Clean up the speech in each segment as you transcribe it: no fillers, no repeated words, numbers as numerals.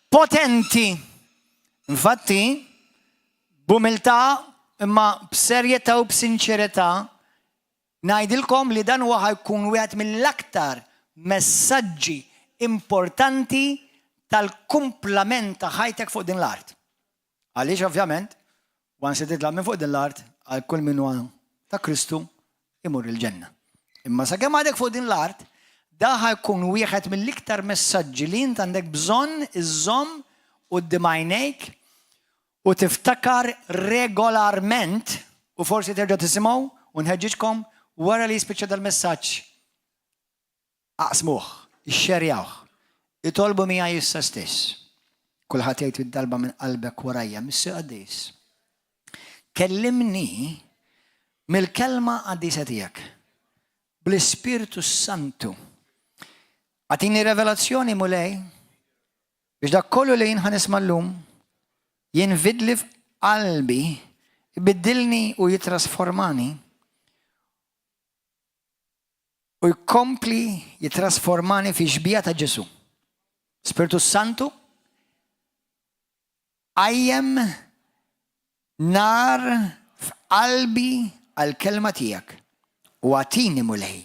potenti. Infatti, b'umiltà imma b'serjetà u b'sinċerità ngħidilkom li dan huwa ħajkun wieħed mill-aktar messaġġi importanti tal-kumplament ta' ħajtek fuq din l-art. Għaliex ovvjament, once titla' minn fuq din l-art, għal kull min huwa ta' Kristu imur il-ġenna. Imma sakemm għadek fuq din l-art, da ħajkun wieħed mill-iktar messaġġi li int għandek bżonn iżomm quddiem għajnejk u tiftakar regolarment u forsi terġa' tisimgħu u nħeġġiġkom wara li jispiċċa dal-messaġġ aqsmuh, ixxerjawh, itolbu miegħi issa stess. Kulħadd jgħid id-dalba minn qalbek warajja, missi qaddis. Kellimni mill-kelma qaddisa tiegħek bl-Ispirtu Santu. Għatini revelazzjoni mulej biex dak kollu li jien ħanisma' llum jinvidli f'qalbi, ibiddilni u jitrasformani u jkompli jitrasformani fi xbija ta' Ġesu. Spiritu Santu għajjem nar f'qalbi għal-kelma tiegħek u għatini mulej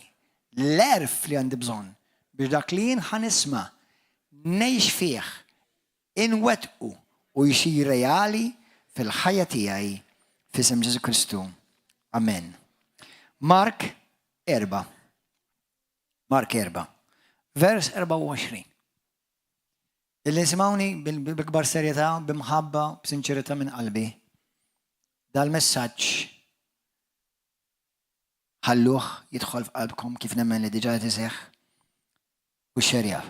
l-erf li għandi bżonn biex dak li jien ħanisma' ngħix fih inwettqu u jixir reali fil-ħajja tiegħi f'isem Ġesu Kristu. Amen. Mark 4, vers 24. Illi simawni bil-kbar serjetà, b'imħabba, b'sinċerità minn qalbi. Dal-messaġġ ħalluh jidħol f'qalbkom kif nemmen li diġà tiseħħ u xerjaf.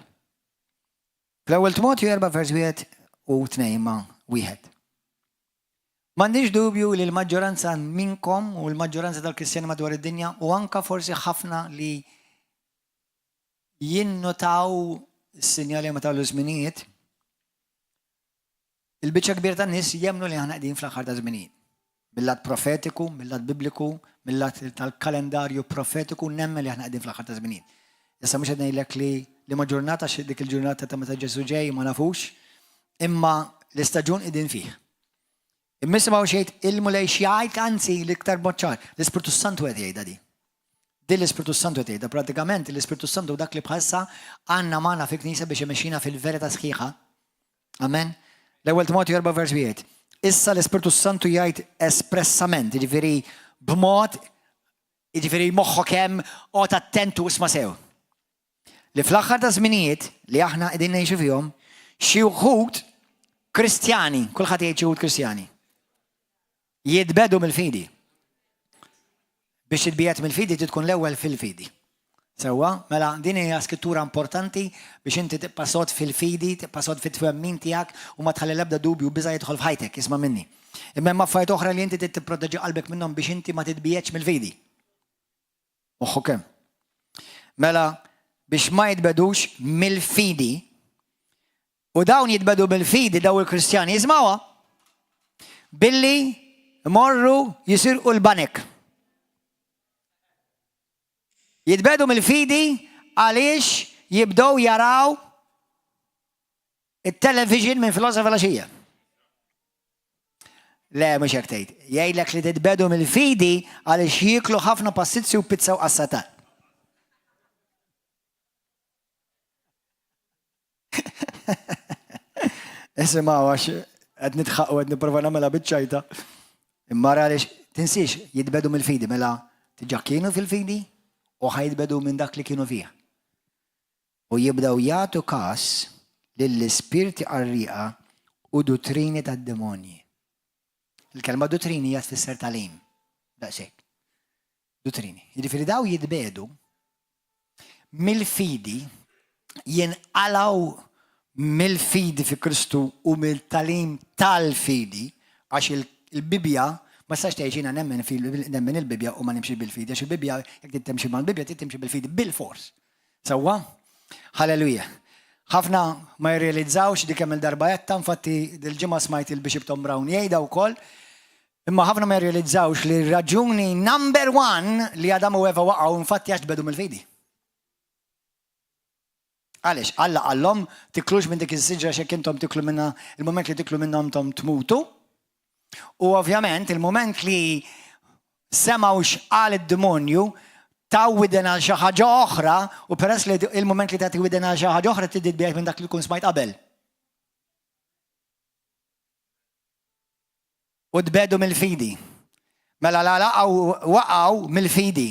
Fl-ewwel Timotju 4 vers 1 u 2 ma' 1. M'għandix dubju li l-maġġoranza minnkom u l-maġġoranza tal-Kristjani madwar id-dinja u anka forsi ħafna li jinnotaw is-sinjali meta l-żminijiet, il-biċċa kbir tan-nies jemmnu li aħna qegħdin fl-aħħar ta' żminijiet. Mill-lat profetiku, mill-lat bibliku, mill-lat tal-kalendarju profetiku nemmen li aħna qegħdin fl-aħħar ta' żminijiet. Issa mhux qed ngħidlek li ma ġurnata xi dik il-ġurnata ta' meta Ġesu ġej ma nafux, imma l-istaġun qegħdin fih. Imma nisimgħu xejn ilmu lejn xi jgħid anzi l-iktar boċċar, l-Ispiritu Santu qed jgħidha di. Din l-Ispiritu Santu qed jgħidha pratikament l-Ispiritu Santu dak li bħalissa għandna magħna fil-Knisja biex imexxina fil-verità sħiħa. Amen. L-ewwel Timotju 4 vers 1. Issa l-Ispiritu Santu jgħid espressament, jiġifieri b'mod, jiġifieri moħħok hemm qgħod attent u isma' sew. Li fl-aħħar ta' żminijiet li aħna qegħdin ngħixu fihom xi wħud Kristjani, kulħadd jgħid xi wħud Kristjani, jitbedu mill-fidi. Biex titbiet mill-fidi tkun l-ewwel fil-fidi. Sewwa, mela din hija skrittura importanti biex inti tibqa' sod fil-fidi, tibqa' sod fit-twemmin tiegħek u ma tħalli l-ebda dubju biża' jidħol f'ħajtek, isma' minni. Imma hemm affarijiet oħra li inti trid tipproteġġi qalbek minnhom biex inti ma titbietx mill-fidi. Moħħok hemm. Mela biex ma jitbedux mill-fidi u dawn jitbedu mill-fidi daw il-Kristjani jismawha billi morru jisirqu l-banek. Jitbedu mill-fidi għaliex jibdew jaraw it-television minn filosofa laxija. Le, mhux hekk tgħid. Jgħidlek li titbedu mill-fidi għaliex jieklu ħafna passizzi u pizza u qassatan. Isimgħu għax qed nitħaq u qed nipprova nagħmilha biċ-ċajta. Imma għaliex tinsiex jitbedu mill-fidi mela tiġa kienu fil-fidi u ħajtbedu minn dak li kienu fih. U jibdew jagħtu każ lill-ispirti qarrieqa u dottrini tad-demonji. Il-kelma dottrini hija tfisser tagħlim. Daqshekk. Dottrini. Jiġifieri daw jitbedu mill-fidi jinqalgħu mill-fidi fi Kristu u mill-talim tal-fidi għax il-Bibja ma sax tgħidx nemmen il-Bibja u ma nimxi bil-fidi għax il-Bibja jekk timxi mal-Bibja timxi bil-fidi bil-fors. Sewwa? Halleluja. Ħafna ma jirrealizzawx dik hemm il-darba jetta, infatti dil-ġimgħa smajt il-Bishop Tom Brown jgħidha wkoll, imma ħafna ma jirrealizzawx li r-raġuni number 1 li Adam u Eva waqgħu infatti għax tbedu mill-fidi. Għaliex, Alla għallhom tiklux minn dik iż-siġra x'hekk intom tiklu minnha, il-mument li tiklu minnha intom tmutu. U ovvjament il-mument li semgħu x'qal id-demonju taw widen għal xi ħaġa oħra u peress li il-mument li tagħti widen għal xi ħaġa oħra tidid bih minn dak li tkun smajt qabel. U tbedu mill-fidi. Mela waqgħu mill-fidi.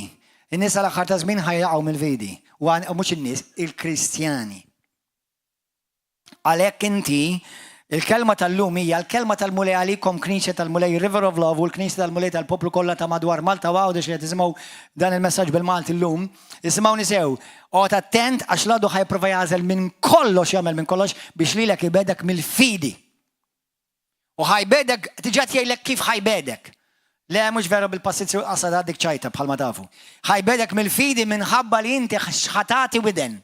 In-nies l-aħħar ta' żmien ħajjaqgħu mill-fidi. U mhux in-nies, il-Kristjani. Għalhekk inti il-kelma tal-lum hija l-kelma tal-mulej għalikom Knisja tal-Mulej River of Love u l-Knisja tal-Mulej tal-poplu kollha ta' madwar Malta għawdex li qed isimgħu dan il-messaġġ bil-Malti llum. Isimgħu nisew, qgħod attent għax l-għadu ħajprova jagħżel minn kollox jagħmel minn kollox biex lilek ibedek mill-fidi. U ħajbedek tiġa tgħidlek kif ħajbedek. Le mhux vera bil-passizju qasad għaddik ċajta bħalma tafu. Ħajbedek mill-fidi minħabba li inti xħatati widen.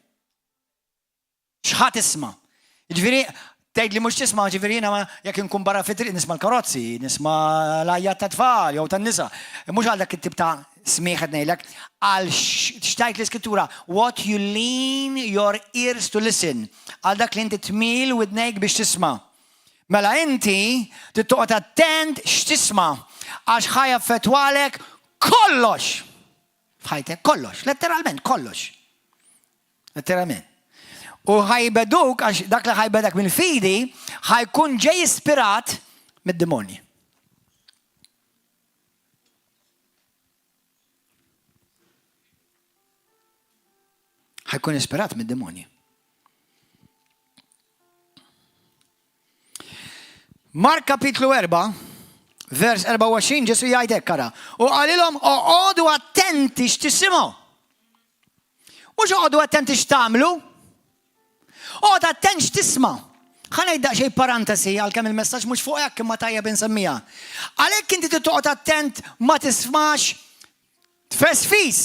Xħat isma'. Ġifieri tgħid li mhux tisma' ġifieri jiena jekk inkun barra fit-triq nisma' l-karozzi, nisma' l-ajjat ta' tfal jew tan-nisa. Mhux għal dak it-tip ta' smieħ qed ngħidlek għal xtajt l-Iskrittura what you lean your ears to listen. Għal dak li inti tmil widnejk biex tisma'. Mela inti tittoqgħod attent x'tisma' għax ħajja fetwalek kollox. Fħajtek kollox, letteralment kollox. Letteralment. U ħajbeduk għax dak li ħajbedek mill-fidi ħajkun ġej ispirat mid-demonji. Ħajkun ispirat mid-demonji. Mark kapitlu 4, vers 24, Ġesu jgħidek kara. U għalilhom oqgħodu attenti x'tisimgħu. Mhux oqgħodu attenti x'tagħmlu. Oqgħod attent x'tisma'. Ħa ngħid daqsxejn parantesi għalkemm il-messaġġ mhux fuq hekk imma tajjeb insemmija. Għalhekk inti tittoqgħod attent ma tismax tfesfis,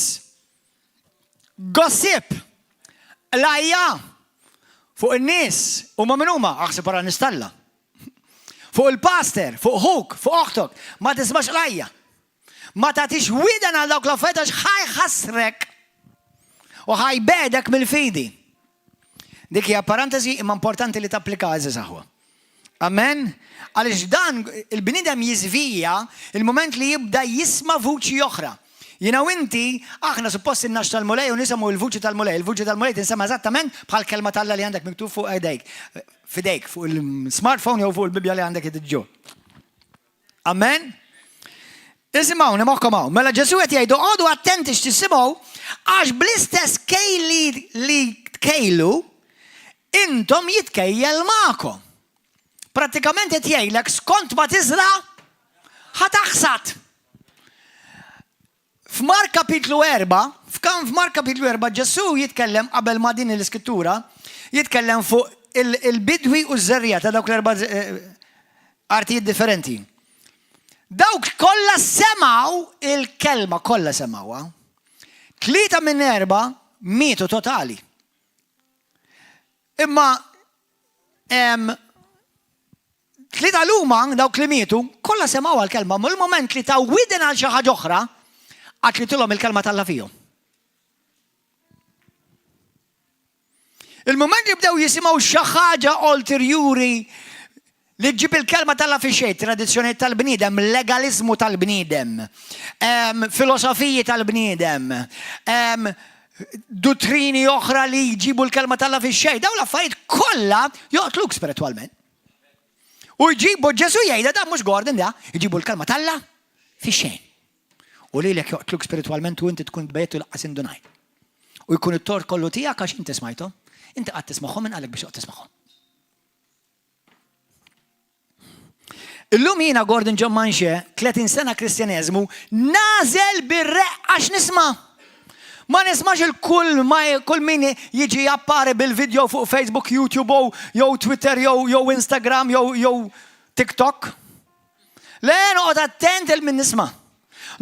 gossip, lajja fuq in-nies huma min huma aħseb ara nistalla. Fuq il-pastor, fuq huk, fuq oħtok, ma tismax lajja. Ma tagħtix widen għal dawk l-affarijiet għax ħajħassrek u ħajbedek mill-fidi. Dik hija parantesi imma importanti li tapplika għażiż aħwa. Amen? Għaliex dan il-bniedem jiżvija il-moment li jibda jisma' vuċi oħra. Jiena u inti aħna suppost innax tal-mulej u nisimgħu l-vuċi tal-mulej. Il-vuċi tal-mulej tinsema eżattament bħal kelma tal-Alla li għandek miktub fuq ejdejk. Fidejk, fuq il-smartphone jew fuq il-Bibja li għandek id-ġo. Amen? Isimgħu nimgħukom hawn. Mela Ġesu qed jgħidu għodu attenti x'tisimgħu għax bl-istess kejli li tkejlu intom jitkejjel magħkom. Prattikament qed jgħidlek skont ma tiżra ħataħsad. F'Mark kapitlu 4, f'Mark kapitlu 4 Ġesu jitkellem qabel ma din l-Iskrittura, jitkellem fuq il-bidwi u z-żerrija ta' dawk l-4 artijiet differenti. Dawk kollha semgħu il-kelma kollha semgħuha. 3 minn 4 mietu totali. Imma 3 l-huma dawk li mietu kollha semgħuha l-kelma, ma l-moment li ta' widen għal xi ħaġa oħra għatlitilhom il-kelma tal-Alla fihom. Il-moment li bdew jisimgħu xi ħaġa ulterjuri li ġib il-kelma tal-Alla fi xejn, tradizzjoni tal-bniedem, legalizmu tal-bniedem, filosofiji tal-bniedem, dottrini oħra li jġibu l-kelma tal-Alla fi xejn, dawn l-affarijiet kollha joqtluk spiritwalment. U jġibu Ġesu jgħidha da mhux Gordon da, jġibu l-kelma tal-Alla fi xejn. U lilek joqtluk spiritwalment u inti tkun tbejtu l-qasin dunaj. U jkun it-tort kollu tiegħek għax inti smajthom. Inti qatt tismagħhom minn qalek biex qed tismagħhom. Illum jiena Gordon John Manche, 30 sena Kristjaneżmu, nażel bir-reqqa x'nisma'. Ma nismax kull min jiġi jappari bil-video fuq Facebook, YouTube, jew Twitter, jew Instagram, jew TikTok. Le noqgħod attent il-min nisma'.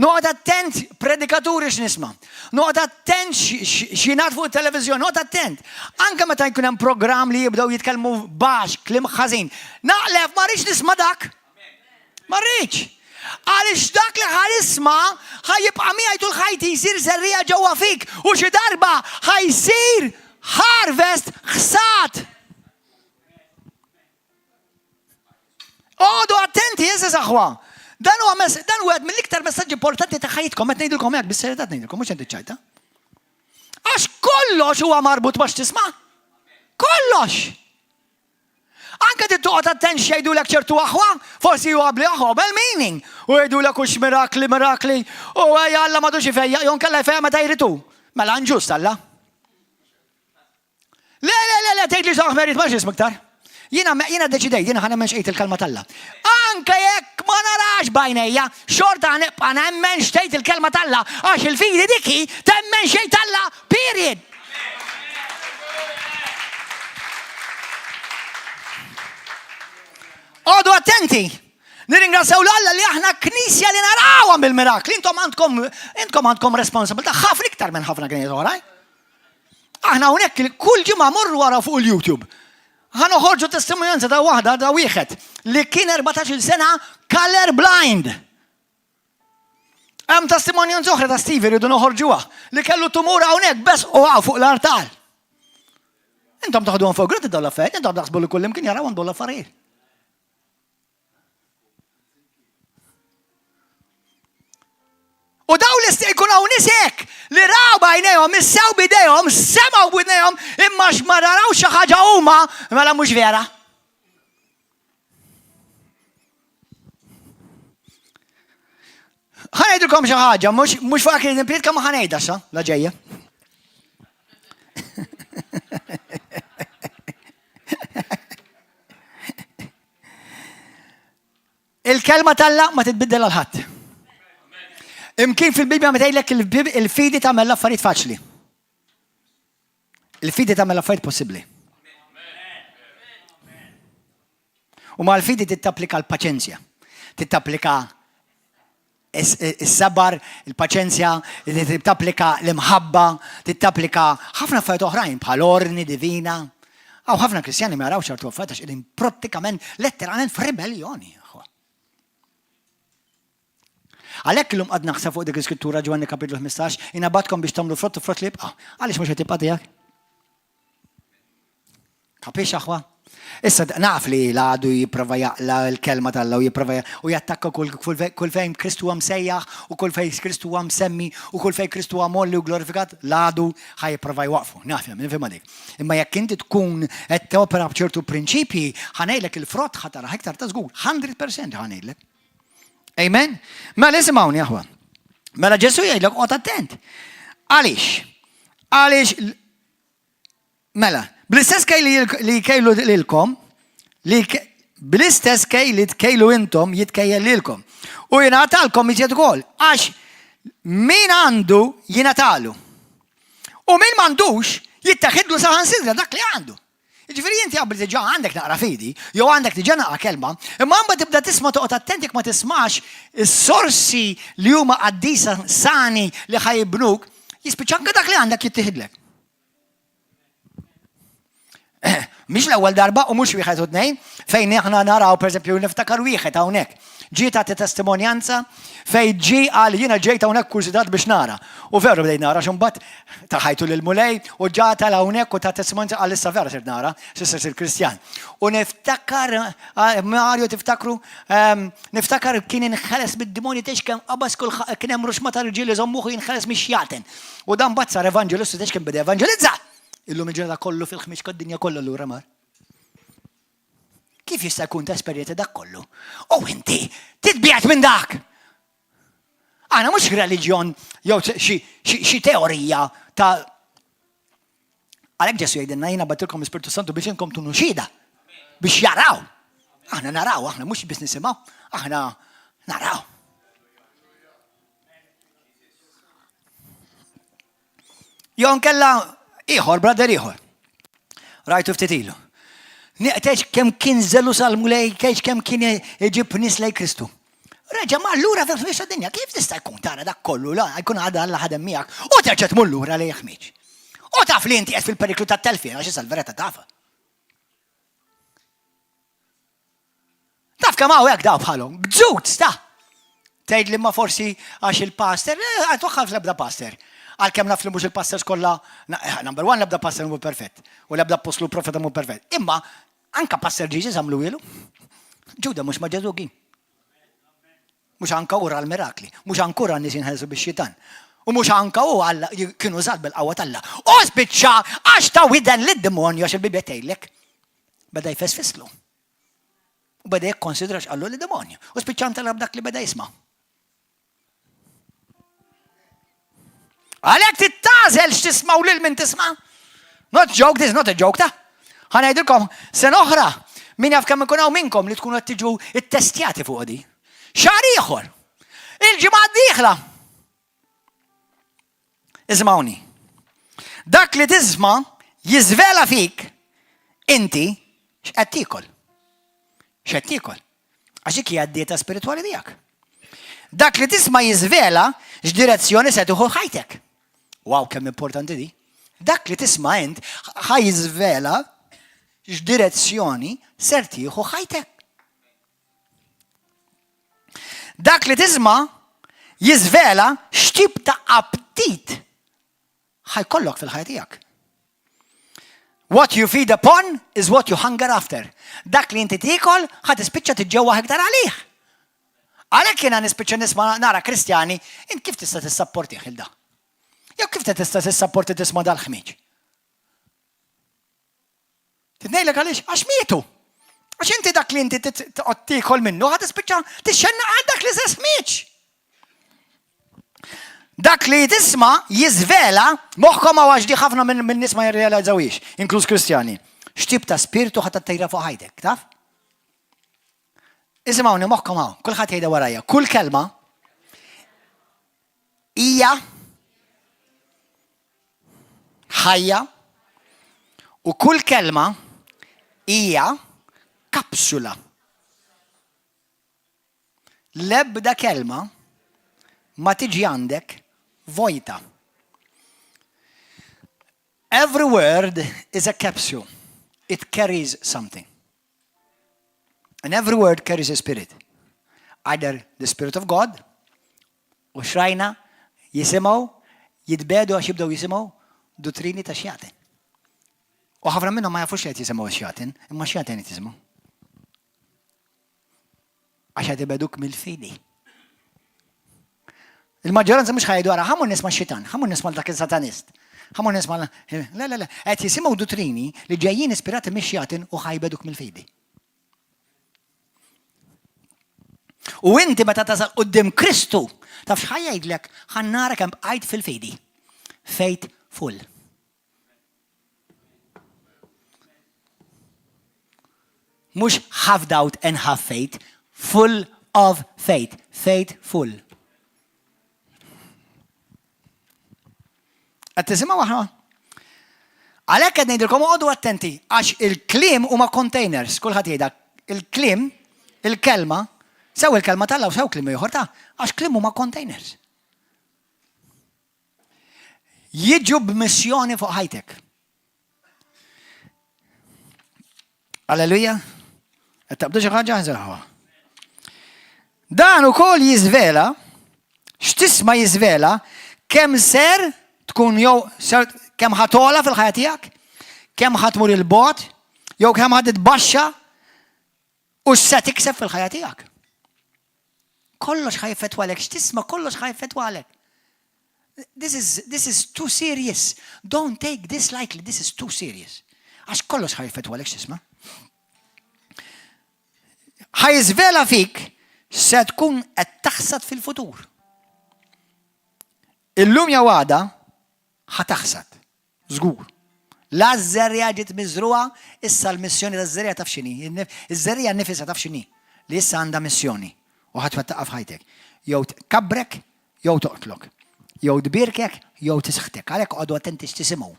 Noqgħod attent predikaturi x'nisma'. Noqgħod attent x'jingħad fuq it-televiżjoni, noqgħod attent. Anke meta jkun hemm programm li jibdew jitkellmu baxx, kliem ħażin. Naqlef ma rridx nisma' dak. Ma rridx. Għaliex dak li ħarisma' ħajibqa' miegħi tul ħajti jsir żerrija ġewwa fik u xi darba ħajsir harvest ħsad. Għodu attenti, jeżez aħwa. Dan huwa għed mill-iktar messaġġ importanti ta' ħajtkom, qed ngħidilkom hekk bis-serjetà ngħidilkom, mhux inti ċajta. Għax kollox huwa marbut ma' x'tisma'. Kollox. Anke ti toqgħod attent x'jgħidulek ċertu aħwa, forsi huwa bli aħwa bel-meaning. U jgħidulek hux mirakli, u Alla m'għadux ifejja, jew nkella jfejja meta jritu. Mela nġust Alla. Le, tgħidli saħ merit ma x'ism iktar. Jiena deċidejt, jiena ħanemmen xejt il-kelma talla. Anke jekk ma narax bajnejja, xorta nibqa' nemmen xtejt il-kelma talla, għax il-fidi diki temmen xejn talla, period. Għodu attenti, nirringrazzjaw l-Alla li aħna knisja li narawhom bil-mirakli, intom għandkom responsabilta ħafna iktar minn ħafna knisja oħra. Aħna hawnhekk kull ġimgħa morru wara fuq il-YouTube. Ħa noħorġu testimonjanza ta' waħda ta' wieħed li kien 14-il sena color blind. Hemm testimonjanza oħra ta' Steve rridu noħorġuha li kellu tumur hawnhekk bes u fuq l-artal. Intom taħduhom fuq grati dawn l-affarijiet, intom taħsbu li kull imkien jarawhom dawn l-affarijiet. U daw li jkun hawn nisek li raw bajnejhom, issew bidejhom, semgħu bidejhom, imma x'ma naraw xi ħaġa huma mela mhux vera. Ħanejdilkom xi ħaġa, mhux fuq dak il-impiet kemm ħanejdha sa, la ġejja. Il-kelma talla ma titbiddel għal ħadd. Imkien fil-Bibja metejlek il-fidi tagħmel l-affarijiet faċli. Il-fidi tagħmel l-affarijiet possibbli. U ma l-fidi titapplika l-paċenzja. Titapplika is-sabar, il-paċenzja, titapplika l-imħabba, titapplika ħafna affarijiet oħrajn bħal ordni divina. Aw ħafna Kristjani ma jarawx ċertu affarijiet għax qegħdin prattikament letteralment f'ribelljoni. Għalhekk illum qed naħseb fuq dik l-iskrittura Ġwanni kapitlu 15, ingħabatkom biex tagħmlu frott li jibqa'. Għaliex mhux qed jibqa' tiegħek? Kapix aħwa? Issa naf li l-għadu jipprova jaqla l-kelma tal-Alla u jattakka kull fejn Kristu huwa msejjaħ u kull fejn Kristu huwa msemmi u kull fejn Kristu huwa molli u glorifikat, l-għadu ħaj jipprova jwaqfu. Nafhem, nifhem dik. Imma jekk inti tkun qed topera b'ċertu prinċipji, ħanejlek il-frott ħatara iktar ta' żgur, 100% ħanejlek. Amen? Mela isimgħuni aħwa. Mela Ġesu jgħidlek qgħod attent. Għaliex mela, bl-istess kej li jkejlu lilkom, bl-istess kej li tkejlu intom jitkejjel lilkom. U jingħatalkom iżjed ukoll. Għax min għandu jingħatalu. U min m'għandux jittaħidlu saħansitra dak li għandu. Ġifieri inti qabel diġà għandek naqra fidi, jew għandek diġà naqra kelma, imma mbagħad tibda tisma' toqgħod attent jekk ma tismax is-sorsi li huma qaddisa sani li ħajbnuk, jispiċċa anke dak li għandek jittieħidlek. Mhix l-ewwel darba u mhux wieħed u tnejn fejn aħna naraw pereżempju niftakar wieħed hawnhekk. Ġie tagħti testimonjanza fejn ġie qal jiena ġejt hawnhekk kursitat biex nara. U veru bdejt nara x'imbagħad taħajtu lil mulej u ġata hawnhekk u ta' testimonjanza qal issa vera sirt nara, sir Kristjan. U niftakar Mario tiftakru niftakar kien inħeles bid-dimoni tgħix kemm qabas kull kien hemm ruxma ta' riġieli żommuħu jinħeles mix-xjaten. U dan mbagħad sar evanġelistu tgħix kien beda evanġelizza. Illum il-ġurnata kollu fil-ħmiex kod-dinja kollha lura mar. Kif jista' jkun ta' esperjenza dak kollu? U inti titbiegħet minn dak. Għana mhux reliġjon jew xi teorija ta' għalhekk Ġesu jgħidilna jiena battilkom l-Ispirtu Santu biex inkom tkunu xhieda biex jaraw. Aħna naraw, aħna mhux biss nisimgħu, aħna naraw. Jew nkella ieħor, brother ieħor. Rajtu ftit ilu. Tgħidx kemm kien żelus għall-mulej, tgħidx kemm kien iġib nies lejn Kristu. Reġa' ma allura fil-ħmiex tad-dinja kif tista' jkun tara dak kollu la jkun għadha Alla ħadem miegħek u terġa' tmur lura lejn ħmieġ. U taf li inti qed fil-periklu tat-telfien għax issa l-verità tafha. Taf kemm hawn hekk daw bħalhom, gżut sta. Tgħid li ma forsi għax il-pastor, toħħal fl-ebda pastor. Għalkemm naf li mhux il-pastors kollha number one l-ebda pastor mhu perfett u l-ebda apostlu profeta mhu perfett. Imma anka pastor Jesus għamlu ilu. Ġuda mhux ma' Ġesu kien. Mhux anka ura l-mirakli, mhux anka ura n-nies jinħelsu bix-xitan. U mhux anka u Alla kienu żgħat bil-qawwa tal-Alla. U spiċċa għax ta' widen lid-demonju għax il-Bibja tgħidlek. Beda jfesfislu. U beda jikkonsidra x'qallu lid-demonju. U spiċċa ntalab dak li beda jisma'. Għalhekk tittażel x'tisma' u lil min tisma'. Not joke, this is not a joke ta'. Ħanajdilkom sen oħra min jaf kemm ikun hawn minnkom li tkunu qed tiġu ittestjati fuq di. Xahar ieħor. Il-ġimgħa d-dieħla. Ismawni. Dak li tisma' jiżvela fik inti x'qed tiekol. X'qed tiekol. Għax dik hija d-dieta spiritwali tiegħek. Dak li tisma' jiżvela x'direzzjoni se tieħu ħajtek. Wow, kemm importanti di. Dak li tisma' int ħajżvela x'direzzjoni ser tieħu ħajtek. Dak li tisma' jiżvela x'tip ta' aptit ħajkollok fil-ħajja tiegħek. What you feed upon is what you hunger after. Dak li inti tiekol ħad tispiċċa tiġġewwa iktar għalih. Għalhekk jiena nispiċċa nisma' nara Kristjani, int kif tista' tissapportih il da? Jew kif tista' tissapporti tisma' dal-ħmieġ? Tidnejlek għaliex għax mietu. Għax inti dak li inti tiekol minnu ħad tispiċċa tixxenna għal dak li se ħmieġ. Dak li tisma' jiżvela moħħkom għax di ħafna minn nies ma jirrealizzawhiex, inkluż Kristjani. X'tip ta' spiritu ħadd attejra fuq ħajtek, taf? Isimgħuni moħħkom hawn, kulħadd jgħidha warajja, kull kelma hija ħajja u kull kelma hija kapsula. L-ebda kelma ma tiġi għandek vojta. Every word is a capsule. It carries something. And every word carries a spirit. Either the Spirit of God, u xrajna jisimaw, jitbedu għax jibdaw jisimaw dottrini ta' xjatin. U ħafna minnhom ma jafux qed jisimaw xjatin, imma xjatin qed jisimaw. Għax qed ibeduk mill-fidi. Il-maġġoranza mhux ħajdu ara ħammur nisma' x-xitan, ħammur nisma' dak il-satanist. Ħammur nisma' la. Qed jisimgħu dottrini li ġejjin ispirati mix-xjatin u ħajbeduk mill-fidi. U inti meta tasal quddiem Kristu, taf x'ħajjgħidlek ħannara kemm bqajt fil-fidi. Faithful. Mhux have doubt and have faith, full of faith, faithful. Qed tisimgħu aħna? Għalhekk qed ngħidilkom għodu attenti għax il-kliem huma containers, kulħadd jgħidha. Il-kliem, il-kelma, sew il-kelma tal-la u sew kliem ieħor ta' għax kliem huma containers. Jiġu b'missjoni fuq ħajtek. Alleluja. Qed taqbdu xi ħaġa ħaża. Dan ukoll jiżvela, x'tisma' jiżvela kemm ser tkun jew kemm ħatola fil-ħajja tiegħek, kemm ħatmur il-bogħod, jew kemm ħad titbaxxa u se tikseb fil-ħajja tiegħek. Kollox ħajfetwalek, x'tisma' kollox ħajfetwalek. This is too serious. Don't take this lightly, this is too serious. Għax kollox ħajfetwalek x'tisma'. Ħajżvela fik se tkun qed taħsad fil-futur. Illum jew għada ħataħsad, żgur. L-żerja ġiet miżruha, issa l-missjoni taż-żerja taf x'inhi. Iż-żerja nnifisha taf x'inhi. Li issa għandha missjoni u ħatwettaqha f'ħajtek. Jew tkabbrek, jew toqtlok. Jew tbirkek, jew tisħtek. Għalhekk qogħdu attenti x'tisimgħu.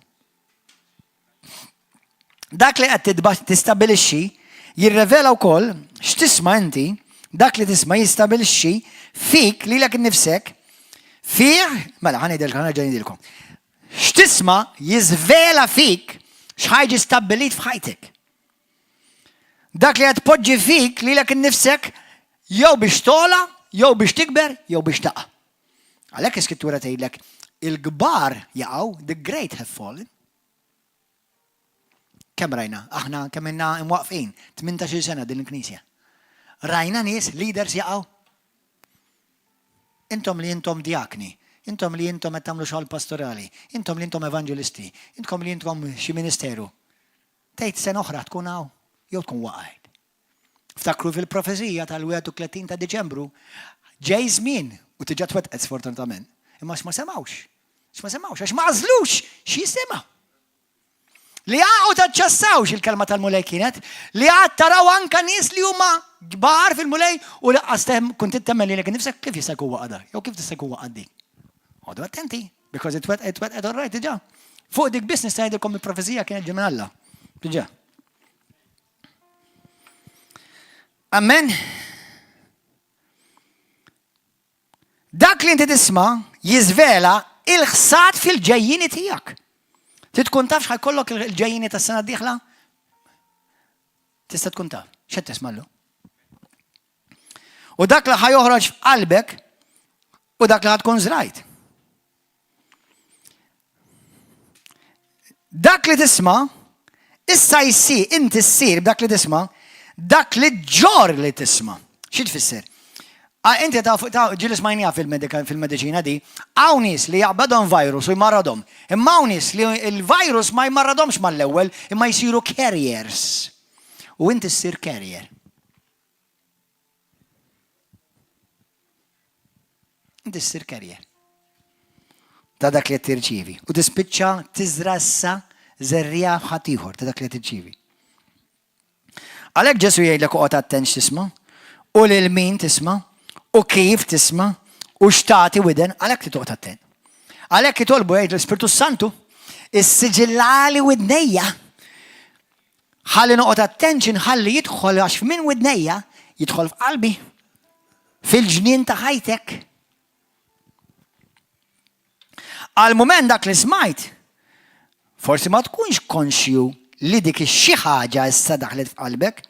Dak li qed tistabbilixxi jirrevela wkoll x'tisma' inti, dak li tisma' jistabilixxi fik lilek innifsek fih, mela ħanidilkom. X'tisma' jiżvela fik x'ħajġi stabbilit f'ħajtek. Dak li qed tpoġġi fik lilek innifsek jew biex tola, jew biex tikber, jew biex taqa'. Għalhekk is-Skrittura tgħidlek il-kbar jaqgħu, the great have fallen. Kemm rajna? Aħna kemm inna imwaqfin 18 sena din il-Knisja. Rajna nies leaders jaqgħu. Intom li intom diakni, intom li intom qed tagħmlu xogħol pastorali, intom li intom evangelisti, intom li intom xi ministeru. Tgħid sena oħra tkun hawn jew tkun waqgħet. Ftakru fil-profezija tal-31 ta' Diċembru ġej żmien u tiġa twettqet sfortunatament. Imma x'ma semgħux. Għax ma għażlux x'jisema'. Li għaqgħu taċċassawx il-kelma tal-mulej kienet, li għad taraw anka nies li huma kbar fil-mulej u laqqas kont temmel li nifsek kif jista' jkun waqgħda, jew kif tista' jkun waqgħad dik. Għodu attenti, because it all right diġà. Fuq dik business tgħidilkom il-profezija kienet ġej minn Alla. Diġà. Amen. Dak li inti tisma' jiżvela il-ħsad fil-ġejjini tiegħek. Tkun taf x'ħajkollok il-ġejjini tas-sena d-dieħla? Tista' tkun taf. X'qed tismallu? U dak li ħajoħroġ f'qalbek u dak li ħadkun żrajt. Dak li tisma' issa jsir inti ssir b'dak li tisma' dak li ġor li tisma'. Xi tfisser? Inti ġilis majnija fil-medicina di, għaw nis li jaqbadhom virus u jmarradhom. Imma għaw nis li il-virus ma jmarradhomx mal-ewwel, imma jisiru carriers. U inti ssir carrier. Inti ssir carrier. Ta' dak li tirċivi. U tispiċċa tiżrassa żerrija ħadd ta' dak li tirċivi. Għalhekk Ġesu jgħidlek oqgħod attent tisma' u lil min tisma' u kif tisma' u xtati widen, għalhekk titoqgħod attent. Għalhekk jitolbu jgħid l-Ispirtu Santu issiġillali widnejja. Ħalli noqgħod attent ħalli jidħol għax minn widnejja jidħol f'qalbi fil-ġnien ta' ħajtek. Għal-mument dak li smajt, forsi ma tkunx konxju li dik xi ħaġa issa daħlet f'qalbek,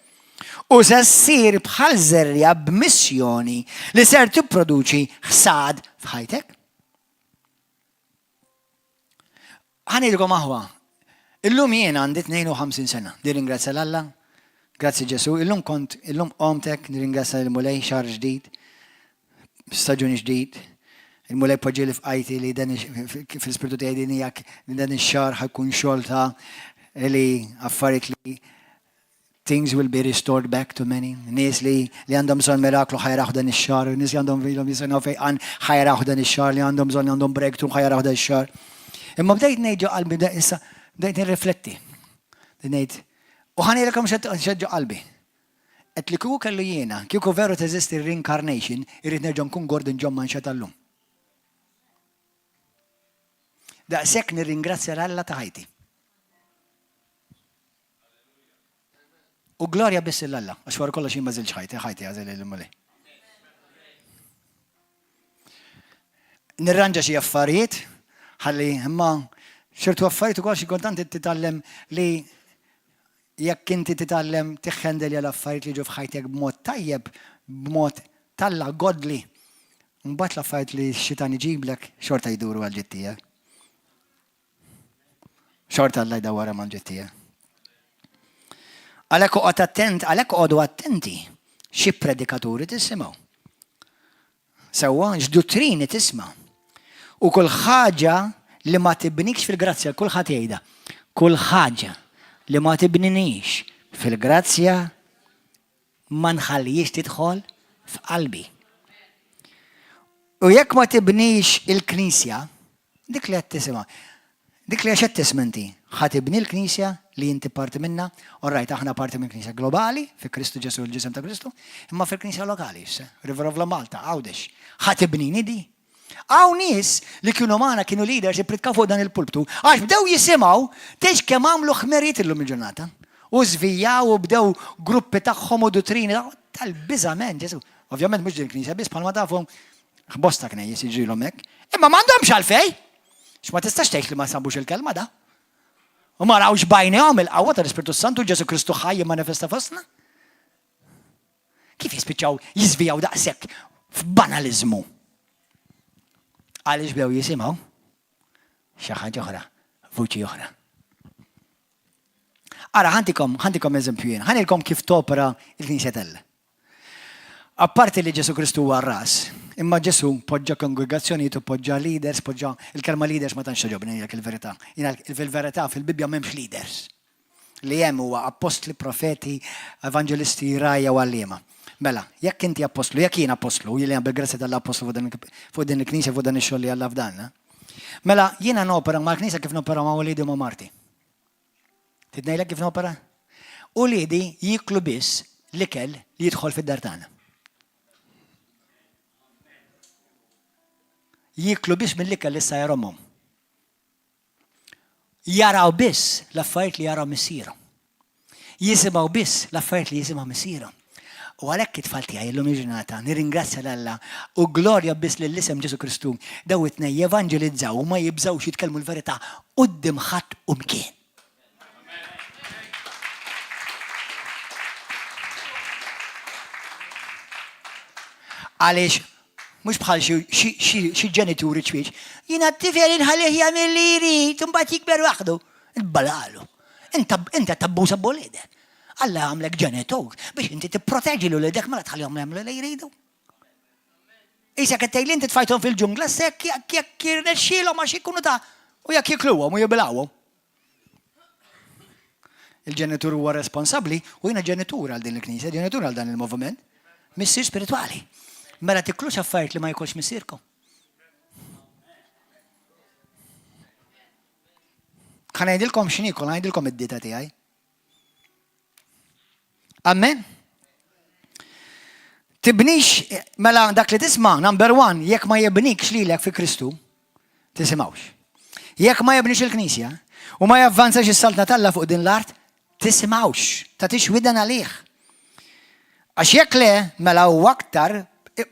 u se ssir bħal żerja b'missjoni li ser tipproduċi ħsad f'ħajtek. Ħanidilkom aħwa. Illum jien għandi 52 sena. Nirringrazzja l-Alla. Grazzi Ġesu. Illum qomtek nirringrazzja l-mulej xahar ġdid. Staġun ġdid. Il-mulej poġġieli f'qajti li dan fil-spiritu tiegħi din hija li dan ix-xahar ħajkun xogħol ta' li affarijiet li things will be restored back to many. Nies li għandhom bżonn miraklu ħajraħu dan ix-xahar, nies li għandhom bżonn fejqan ħajraħu dan ix-xahar, li għandhom bżonn għandhom breakthrough ħajraħu dan ix-xahar. Imma bdejt ngħid ġo qalbi issa bdejt nirrifletti. Ngħid u ħanejlekkom xeġġo qalbi. Qed li kieku kellu jiena, kieku veru teżisti reincarnation, irid nerġa' nkun Gordon John Manxa tal-lum. Daqshekk nirringrazzja l-Alla ta' ħajti. U glorja biss l-Alla, għax wara kollox jien ma żilx ħajti għażel il-mulej. Nirranġa xi affarijiet, ħalli imma xertu affarijiet ukoll xi kontant titgħallem li jekk inti titgħallem tiħħendelja l-affarijiet li ġew f'ħajtek b'mod tajjeb, b'mod Alla godli. Mbagħad l-affarijiet li x-xitan iġiblek xorta jduru għal ġid tiegħek. Xorta Alla jdawwara mal-ġid tiegħek. Għalhekk għodu attenti xi predikaturi tisimgħu. Sewwa x'dottrini tisma'. U kull ħaġa li ma tibnikx fil-grazzja, kull ħadd jgħidha. Kull ħaġa li ma tibninix fil-grazzja ma nħallix tidħol f'qalbi. U jekk ma tibnix il-Knisja, dik li qed tisimha. Dik li għax qed tismenti, ħatibni l-Knisja li inti parti minna, orrajt aħna parti minn Knisja globali, fi Kristu Ġesu l-ġisem ta' Kristu, imma fil-Knisja lokali, River of La Malta, Għawdex. Ħatibnini di. Għaw nies li kienu maħna kienu leaders jipritkaw fuq dan il-pulptu, għax bdew jisimaw tex kemm għamlu ħmerijiet illum il-ġurnata. U żvijaw u bdew gruppi tagħhom u dottrini tal-biżament, Ġesu. Ovvjament mhux din il-Knisja biss bħalma tafu bosta knejjes jiġrilhom hekk. Imma m'għandhomx għalfejn. X'ma tistax tgħid li ma sambux il-kelma da. U ma rawx bajnehom il-qawwa tal-Ispirtu Santu Ġesu Kristu ħaj jimmanifesta fostna. Kif jispiċċaw jiżvijaw daqshekk f'banaliżmu? Għaliex bdew jisimgħu xi ħaġa oħra, vuċi oħra. Ara, ħantikom eżempju jien, ħanilkom kif topera il-Knisja Tella. Apparti li Ġesu Kristu huwa r-ras, imma Ġesu poġġa kongregazzjonijiet u poġġa leaders, poġġa il-kelma leaders ma tantx ġobni il-verità. Fil-verità fil-Bibja m'hemmx leaders. Li hemm huwa apostli, profeti, evangelisti, rajja u għalliema. Mela, jekk inti apostlu, jekk jien apostlu, jien bil-grazzi tal-apostlu fuq din il-Knisja fuq dan ix-xogħol li Alla f'dan. Mela, jiena nopera mal-Knisja kif nopera ma' Wliedi ma' Marti. Tidnejlek kif nopera? Uliedi jiklu biss l-ikel li jidħol fid-dar tagħna. Jiklu biss mill-ikel li issa jaromhom. Jaraw biss l-affarijiet li jaraw missierhom. Jisimgħu biss l-affarijiet li jisimgħu missierhom. U għalhekk it-tfal tiegħi llum il-ġurnata nirringrazzja l-Alla u glorja biss lill-isem Ġesu Kristu daw it-tnejn jevanġelizzaw u ma jibżgħux jitkellmu l-verità quddiem ħadd u mkien. Għaliex, mux bħal xi ġenituri ċwieċ, jina t-tifel inħalih jagħmel li jrid, imbagħad jikber waħdu. Balalu. Inta tabbuża b'wolidek. Alla għamlek ġenitur biex inti tipproteġi l-ulidek ma tħallihom jagħmlu li jridu. Isa kettejli inti tfajthom fil-ġungla sekk jekk jirnexxielhom għax ikunu ta' u jekk jikluhom u jibilgħuhom. Il-ġenitur huwa responsabbli u jiena ġenitur għal din il-Knisja, ġenitur għal dan il-moviment, missier spiritwali. Mela tiklux affarijiet li ma jkollx missierkom. Ħa ngħidilkom x'nikol, ngħidilkom id-dieta tiegħi. Amen. Tibnix mela dak li tisma' number one, jekk ma jibnikx lilek fi Kristu, tisimgħux. Jekk ma jibnix il-Knisja u ma javvanzax is-saltna Alla fuq din l-art, tisimgħux, tagħtix widan għalih. Għax jekk le mela huwa aktar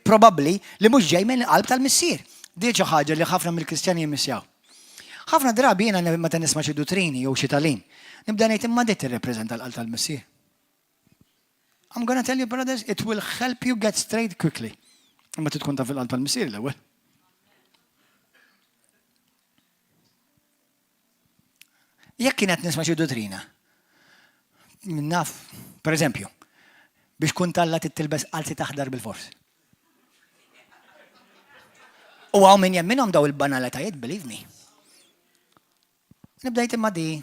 probabbli li mhux ġej minn qalb tal-missier. Di xi ħaġa li ħafna mill-Kristjani jemmissjaw. Ħafna drabi jiena meta nisma' xi dottrini jew xi tagħlim, nibda ngħid imma dit tirrepreżenta l-qalb tal-missier. I'm gonna tell you brothers, it will help you get straight quickly. Imma tkun taf il-qalb tal-missier l-ewwel. Jekk kienet nisma' xi dottrina, naf, pereżempju, biex kun Alla tittilbes qalzi taħdar bil-fors. U għaw minn jemminom daw il-banalitajiet, believe me. Nibdajt imma di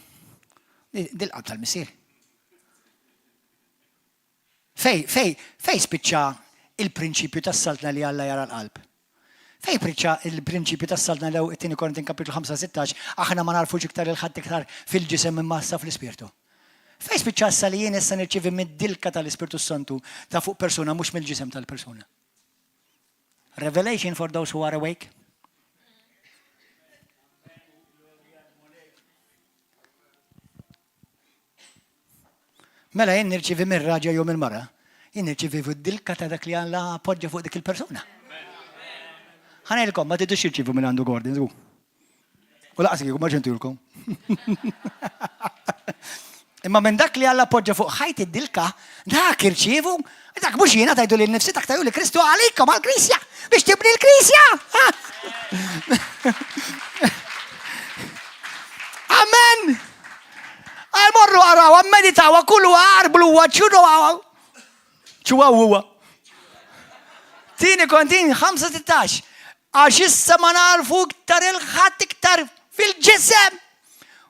l-qalb tal-missier. Fej spiċċa il-prinċipju tas-saltna li Alla jara l-qalb. Fej spiċċa il-prinċipju tas-saltna li it-tieni Korintin kapitlu 5-16 aħna ma narfux iktar il-ħadd iktar fil-ġisem imma issa fl-ispirtu. Fej spiċċa issa li jien issa nirċievi mid-dilka tal-Ispirtu Santu ta' fuq persuna mhux mill-ġisem tal-persuna. Revelation for those who are awake. Mela jien nirċivi mir-raġa jew mill-mara, jien nirċivi fid-dilka ta' dak li Alla appoġġja fuq dik il-persuna. Ħanejlkom ma tidux jirċivu minn għandu Gordon, żgur. U laqas kieku ma ġentulkom. Imma minn dak li Alla appoġġja fuq ħajt id-dilka, dak irċievu, dak mhux jiena tajdu lil nifsi dak tajdu li Kristu għalikom għall-Knisja biex tibni l-Knisja. Amen. Għal-morru għaraw, għammeditaw, għakullu għarblu, għaċċunu għaw. ċuwa huwa. Tini kontin 5-16. Għax issa ma narfu iktar il-ħadd iktar fil-ġisem.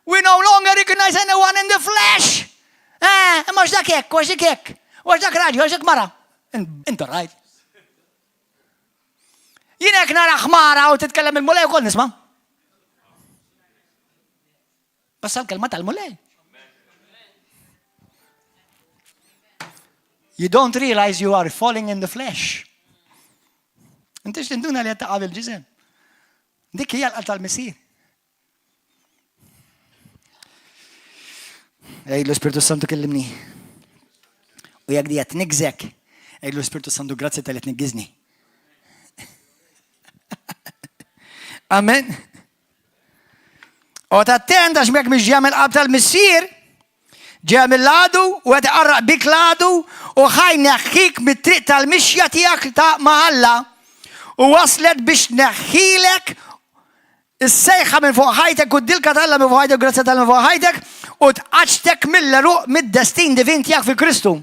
We no longer recognize anyone in the flesh. Mux dak hekk, mux dak hekk. Mux dak raġi, mux dak mara. Inta rajt. Jien hekk nara ħmara u titkellem il-mulej ukoll nisma'. Bassa l-kelma tal-mulej. You don't realize you are falling in the flesh. Intix tinduna li għattaqab il-ġisem. Dik hija l-qalb tal-Missir. Ejlu Spiritu Santu kellimni. U jekk dijat nigżek, ejlu Spiritu Santu grazzi tal-li tniggizni. Amen. U tattenda x'mek mhix ġemel qalb tal-Missir, ġemel ladu u għed qarraq bik ladu u ħaj neħħik mit-triq tal-mixja tiegħek ta' ma' Alla u waslet biex neħħilek Is-sejħa minn fuq ħajtek u d-dilka Alla minn fuq ħajtek, grazzja Alla minn fuq ħajtek u tqaċtek mill-eruq mid-destin divin tiegħek fi Kristu.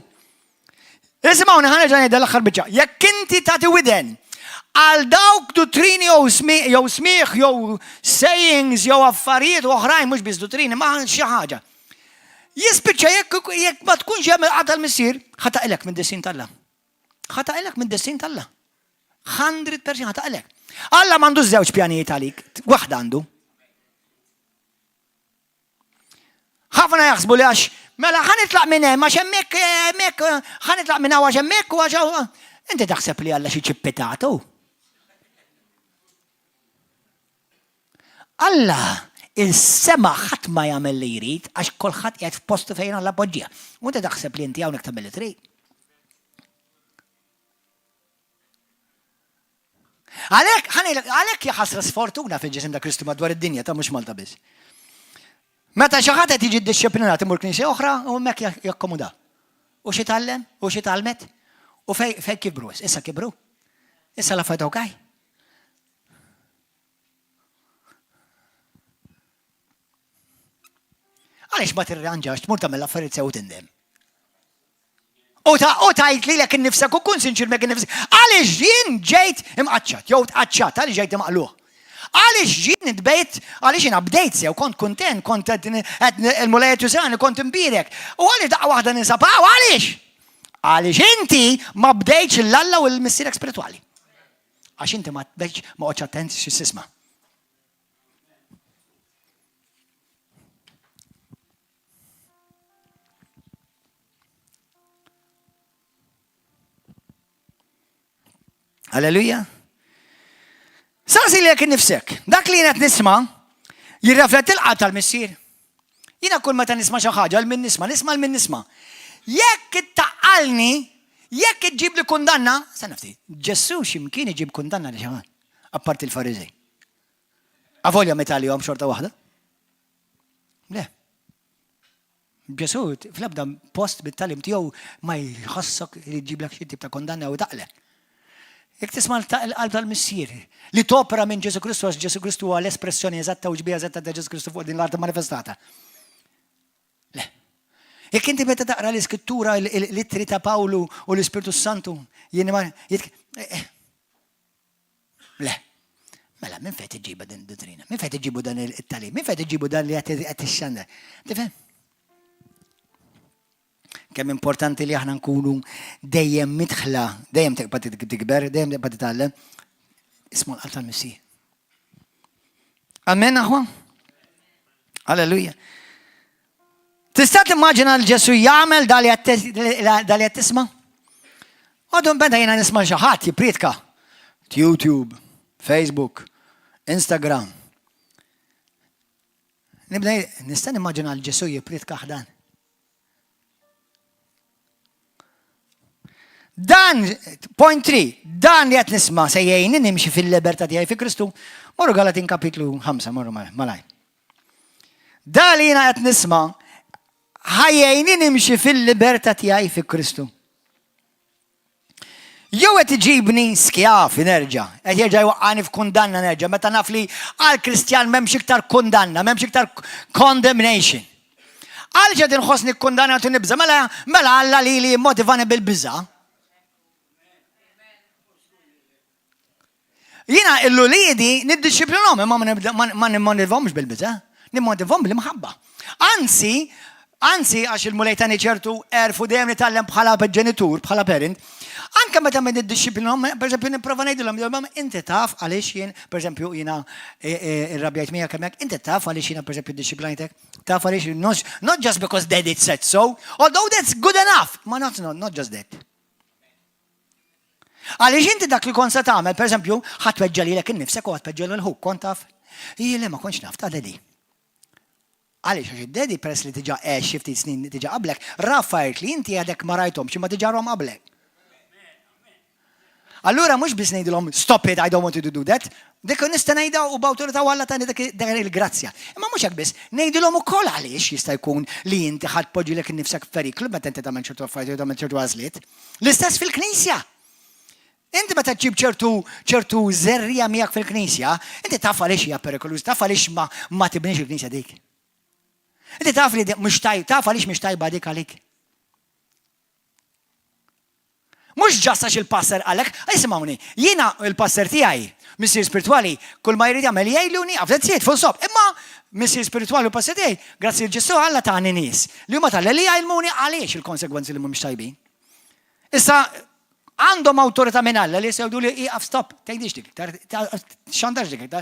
Isimgħuni ħanerġa' ngħidha l-aħħar biċċa. Jekk inti tagħti widen għal dawk dottrini jew smigħ jew sayings jew affarijiet oħrajn mhux biss dottrini ma xi ħaġa. Jispiċċa jekk ma tkunx hemm il-qata l-missier, ħataqilek mid-destin tal-Alla. ħataqilek mid-destin tal-Alla. 100% ħataqilek. Alla m'għandux żewġ pjanijiet għalik, waħda għandu. ħafna jaħsbu li għax mela ħanitlaq minn hemm għax hemmhekk ħanitlaq minn hawn għax hemmhekk u għax inti taħseb li Alla xi ċippitatu. Alla il-sema ħadd ma jagħmel li jrid għax kulħadd qiegħed f'postu fejn Alla poġġija. U inti taħseb li inti hawnhekk tagħmel li trid. Għalhekk jaħasra sfortuna fil-ġisem ta' Kristu madwar id-dinja ta' mhux Malta biss. Meta xi ħadd qed jiġi ddixxiplinat imur knisja oħra u hemmhekk jakkomoda. U xi tallem, u xi talmet, u fejn kibru, issa kibru. Issa l-affarijiet okej. Għaliex ma tirranġax tmur tagħmel affarijiet sew tindem. U tajt li l-ek n-nifsak u kun sinċir mek n-nifsak. Għalix jien ġejt imqaċċat, jew tqaċċat, għalix ġejt imqluħ. Għalix jien id-bejt, għalix jien bdejt sew, kont kontent, kont il-mulejet jużani, kont imbirek. U għalix daqqa wahda ninsabaw, għalix? Għalix inti ma bdejtx l-Alla u l-missirek spirituali. Għax inti ma bdejtx ma oċ attent xis-sisma. Alleluja. Saqsi li jekk nifsek, dak li jienet nisma, jirrefletti l-qat tal-missier. Jina kull meta nisma xi ħaġa l-min nisma l-min nisma. Jekk ittaqalni, jekk iġib li kundanna, sa nafti, Ġesu x'imkien iġib kundanna li xaħan, apparti l-Fariżej. Avolja metali għom xorta waħda? Le. Ġesu fl-ebda post bit-talim tiegħu ma jħossok li jġiblek xi tip ta' kundanna u taqlek. Jek tisma l-qalb tal-missier li topera minn Ġesu Kristu għax Ġesu Kristu huwa l-espressjoni eżatta u ġbija eżatta ta' Ġesu Kristu fuq din l-art manifestata. Le. Jekk inti meta taqra l-iskrittura l-ittri ta' Pawlu u l-Ispiritu Santu jien ma le. Mela, minn fejn tiġiba din dottrina? Minn fejn tiġibu dan it-talim? Minn fejn tiġibu dan li qed ixxanda? Tifhem? Kemm importanti li aħna nkunu dejjem midħla, dejjem teqbad tikber, dejjem teqbad titgħallem. Ismu l-qalb tal-Missier. Amen aħwa? Alleluja. Tista' timmaġina l-Ġesu jagħmel dali qed tisma'? Għadu mbeda jiena nisma' xi ħadd jipriedka. YouTube, Facebook, Instagram. Nista' nimmaġina l-Ġesu jipriedka ħdan. Dan, point 3, dan li għat nisma se jgħini nimxi fil-libertà tiegħi fi Kristu, morru Galatin kapitlu 5, morru malaj. Dan li jina għat nisma ħajjajni nimxi fil-libertà tiegħi fi Kristu. Jew qed iġibni skjaf nerġa', qed jerġa' jwaqqani f'kundanna nerġa', meta naf li għall-Kristjan m'hemmx iktar kundanna, m'hemmx iktar condemnation. Għaliex qed inħossni kkundannat u nibża, mela Alla li motivani bil-biża'. Jina il-lulidi niddisciplinom, ma nimmotivomx bil-biża, nimmotivom bil-imħabba. Anzi, għax il-mulejtani ċertu erfu dejjem nitgħallem bħala ġenitur, bħala parent, anke meta ma niddisciplinom, per esempio nipprova ngħidilhom, inti taf għaliex jien, per esempio jiena irrabjajt miegħek hemmhekk, inti taf għaliex jiena per esempio disciplinajtek, taf għaliex not just because Daddy said so, although that's good enough, ma not just that. Għaliex inti dak li kon sa tagħmel, pereżempju, ħadd tweġġa lilek innifsek u ħadd tweġġa l-ħuk, kont taf? Le ma kontx naf ta' Daddy. Għaliex għax id-Daddy peress li tiġa xi ftit snin tiġa qablek, raffajt li inti għadek ma rajthomx imma tiġa rom qablek. Allura mhux biss ngħidilhom stop it, I don't want you to do that. Dik nista' ngħidha u b'awtorità Alla tani dak il-grazzja. Imma mhux hekk biss, ngħidilhom ukoll għaliex jista' jkun li inti ħadd poġġilek innifsek f'periklu meta inti tagħmel ċertu affarijiet u tagħmel ċertu għażliet. L-istess fil-Knisja. Inti meta tġib ċertu żerrija miegħek fil-Knisja, inti taf għaliex hija perikolus, taf għaliex ma tibniex il-Knisja dik. Inti taf li mhux taf għaliex mhux tajba dik għalik. Mhux ġastax il-passer għalek, isimgħuni, jiena il-passer tiegħi, missier spirituali, kull ma jrid jagħmel jgħidluni għafdezziet fuq sob. Imma missier spirituali u passer tiegħi, grazzi l-Ġesu Alla tagħni nies li huma tal-li jgħidmuni għaliex il-konsegwenzi li mhumiex tajbin. Issa għandhom awtorità minn Alla li jsewdu li iqaf stop, tgħidix dik, x'għandax dik.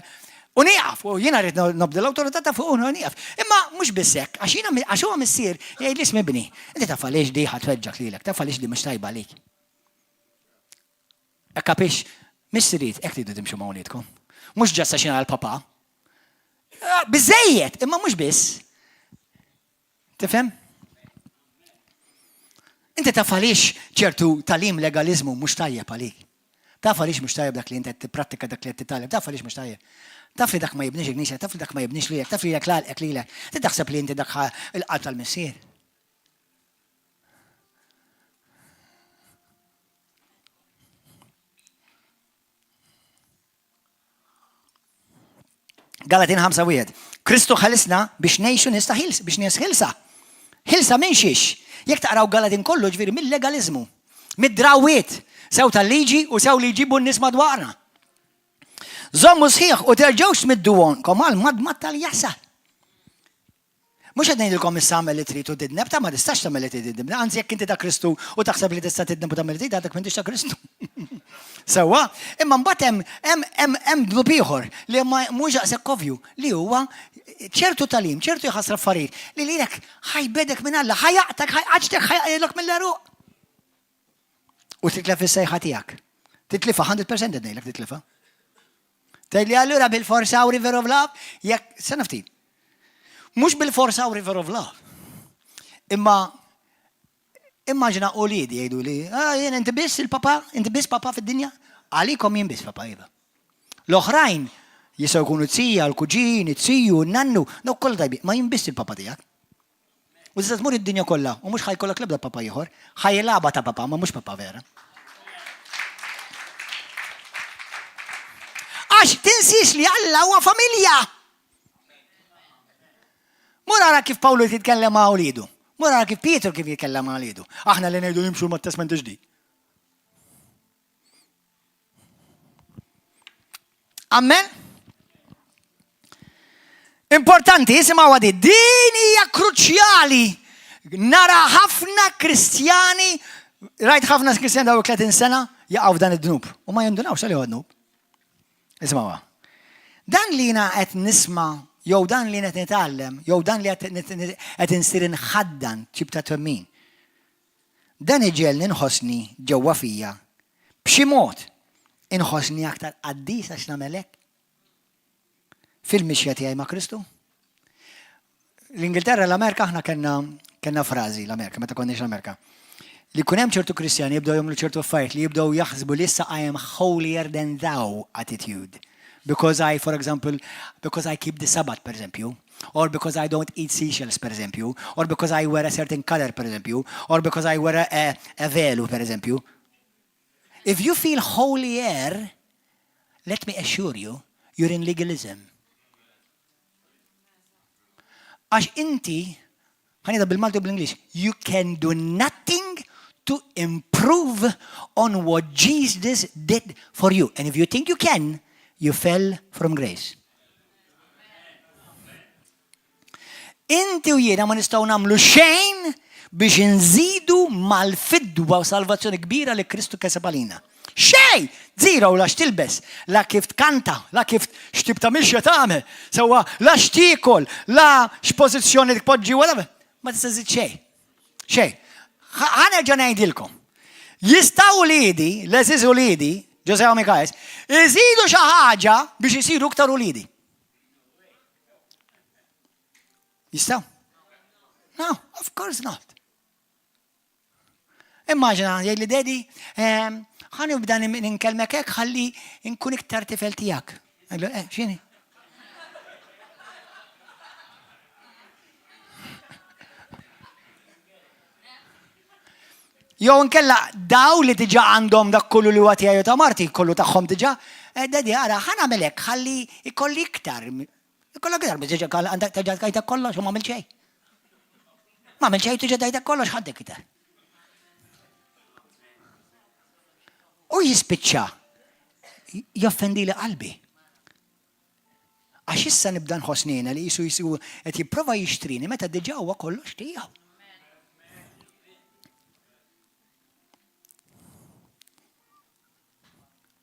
U nieqaf, u jiena rrid nobda l-awtorità ta' fuq u nieqaf. Imma mhux biss hekk, għax huwa missier jgħid li smibni. Inti taf għaliex di ħatweġġak lilek, taf għaliex di mhux tajba għalik. Kapix, missiriet, ek tridu timxu ma' wliedkom. Mhux ġassa xina għal-papa. Biżejjed, imma mhux biss. Tifhem? Inti taf għaliex ċertu talim legalizmu mhux tajjeb għalik. Taf għaliex mhux tajjeb dak li inti tipprattika dak li qed titgħallem, taf għaliex mhux tajjeb. Taf li dak ma jibniex il-Knisja, taf li dak ma jibniex lilek, taf li lek l-għalqek lilek. Ti taħseb li inti dak il-qalb tal-missier. Galatin 5:1. Kristu ħalisna biex ngħixu nista' biex nies ħilsa. Ħilsa minn xiex. Jekk taqraw Galatin kollu ġifieri mill-legaliżmu, mid-drawwiet, sew tal-liġi u sew li jġibu n-nies madwarna. Żommu sħiħ u terġgħux midduwonkom għal madmat tal-jasa. Mhux qed ngħidilkom issa għamel li trid u tidneb, ta' ma tistax tagħmel li trid tidneb. Anzi jekk inti ta' Kristu u taħseb li tista' tidneb u tagħmel li trid għadek m'intix ta' Kristu. Sewwa, imma mbagħad hemm dlub ieħor li mhux daqshekk ovvju li huwa ċertu talim, ċertu jħassra affarijiet li lilek ħajbedek minn Alla, ħajaqtek, ħajqaġtek, ħajqilok mill-eruq. U titlef is-sejħa tiegħek. Titlifha 100% ngħidlek titlifha. Tgħidli allura bil-forsa u river of love, jekk se naftit. Mhux bil-forsa u river of love. Imma immaġina uliedi jgħidu li, jien inti biss il-papa, inti biss papa fid-dinja, għalikom jien biss papa iva. L-oħrajn jistgħu jkunu tzija, l-kuġin, it-tziju, n-nannu, dawk kollha tajbi, ma jien biss il-papa tiegħek. U tista' tmur id-dinja kollha u mhux ħajkollok l-ebda papa ieħor, ħajlaba ta' papa, ma mhux papa vera. Għax tinsiex li Alla huwa familja. Mur ara kif Pawlu jitkellem ma' wliedu. Mur ara kif Pietru kif jitkellem ma' wliedu. Aħna li ngħidu nimxu mat-Testament ġdid. Amen? Importanti, isimgħu għadi, din hija kruċjali. Nara ħafna Kristjani, rajt ħafna Kristjani daw 30 sena jaqgħu f'dan id-dnub. U ma jindunawx għal huwa dnub. Isma'wa. Dan li jiena qed nisma' jew dan li qed nitgħallem, jew dan li qed insir inħaddan ċib ta' twemmin. Dan iġelni nħossni ġewwa fija b'xi mod inħossni aktar qaddis għax nagħmel hekk. Fil-mixja tiegħi ma' Kristu. L-Ingilterra l-Amerika aħna kellna frażi l-Amerika meta konniex l-Amerika. Li kun hemm ċertu Kristjani jibdew jagħmlu ċertu affarijiet li jibdew jaħsbu li issa I am holier than thou attitude. Because for example, because I keep the Sabbath, per esempio, or because I don't eat seashells, per esempio, or because I wear a certain color, per esempio, or because I wear a velo, per esempio. If you feel holier, let me assure you, you're in legalism. Għax inti, ħanida bil-Malti u bil-English, you can do nothing to improve on what Jesus did for you. And if you think you can, you fell from grace. Inti u jiena ma nistgħu nagħmlu xejn biex inżidu mal-fidwa u salvazzjoni kbira li Kristu keseb għalina. Xejn! Zero la x'tilbes, la kif tkanta, la kif x'tib ta' mixja tagħmel, sewwa la x'tiekol, la x'pożizzjoni tpoġġi wara. Ma tista' żid xejn. Xejn. Ħanerġa' ngħidilkom. Jistgħu liedi, l-eżiż uliedi, Ġose u Mikajs, iżidu xi ħaġa biex isiru iktar uliedi. Jistgħu? No, of course not. Immaġina, jgħidli dedi, ħani bda ninkellmek hekk ħalli nkun iktar tifel tiegħek. X'inhi? Jew inkella daw li diġà għandhom dak kollu li huwa tiegħi ta' Marti, kollu tagħhom diġà, daddy ara ħa nagħmel hekk ħalli ikolli iktar. Ikollok iktar biss diġà għandek terġa' tgħidlek kollox u m'għamil xejn. M'għamil xejn tiġa tgħidlek kollox ħaddek iktar. U jispiċċa joffendili qalbi. Għax issa nibda nħossnina li jisu qed jipprova jixtrini meta diġà huwa kollox tiegħu.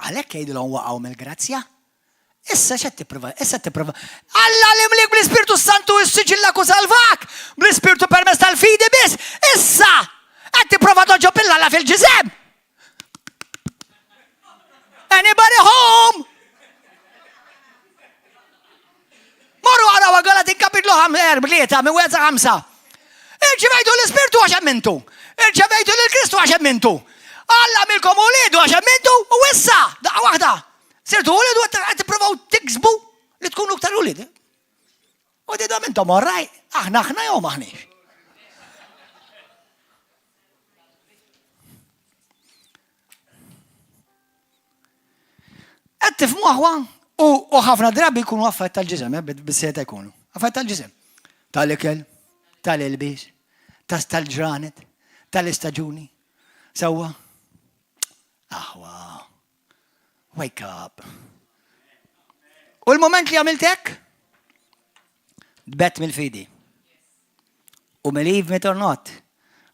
Għalhekk jgħidulhom waqgħu mill-grazzja. Issa x'qed tipprova? Alla limlik bl-Ispirtu Santu issiġillak u salvak! Bl-Ispirtu permezz tal-fidi biss! Issa! Qed tipprova toġġob il-alla fil-ġisem! Anybody home? Morru għaraw Galatin kapitlu 5 minn 5. Irċevejtu l-Ispirtu għax ammintu. Irċevejtu l-Kristu għax ammintu. Alla milkom u lidu għax ammintu u issa, daqqa waħda. Sirtu u lidu għat t-provaw tiksbu li tkunu ktar u lidu. U didu ammintom orraj, aħna jew maħniex. Qed tifhmu aħwa u ħafna drabi jkunu affarijiet tal-ġisem, bis-seta jkunu. Affarijiet tal-ġisem. Tal-ikel, tal-ilbies, tal-ġranet, tal-istaġuni. Sewwa. Aħwa. Wake up. U l-moment li għamilt hekk? Tbett mill-fidi. U believe me or not.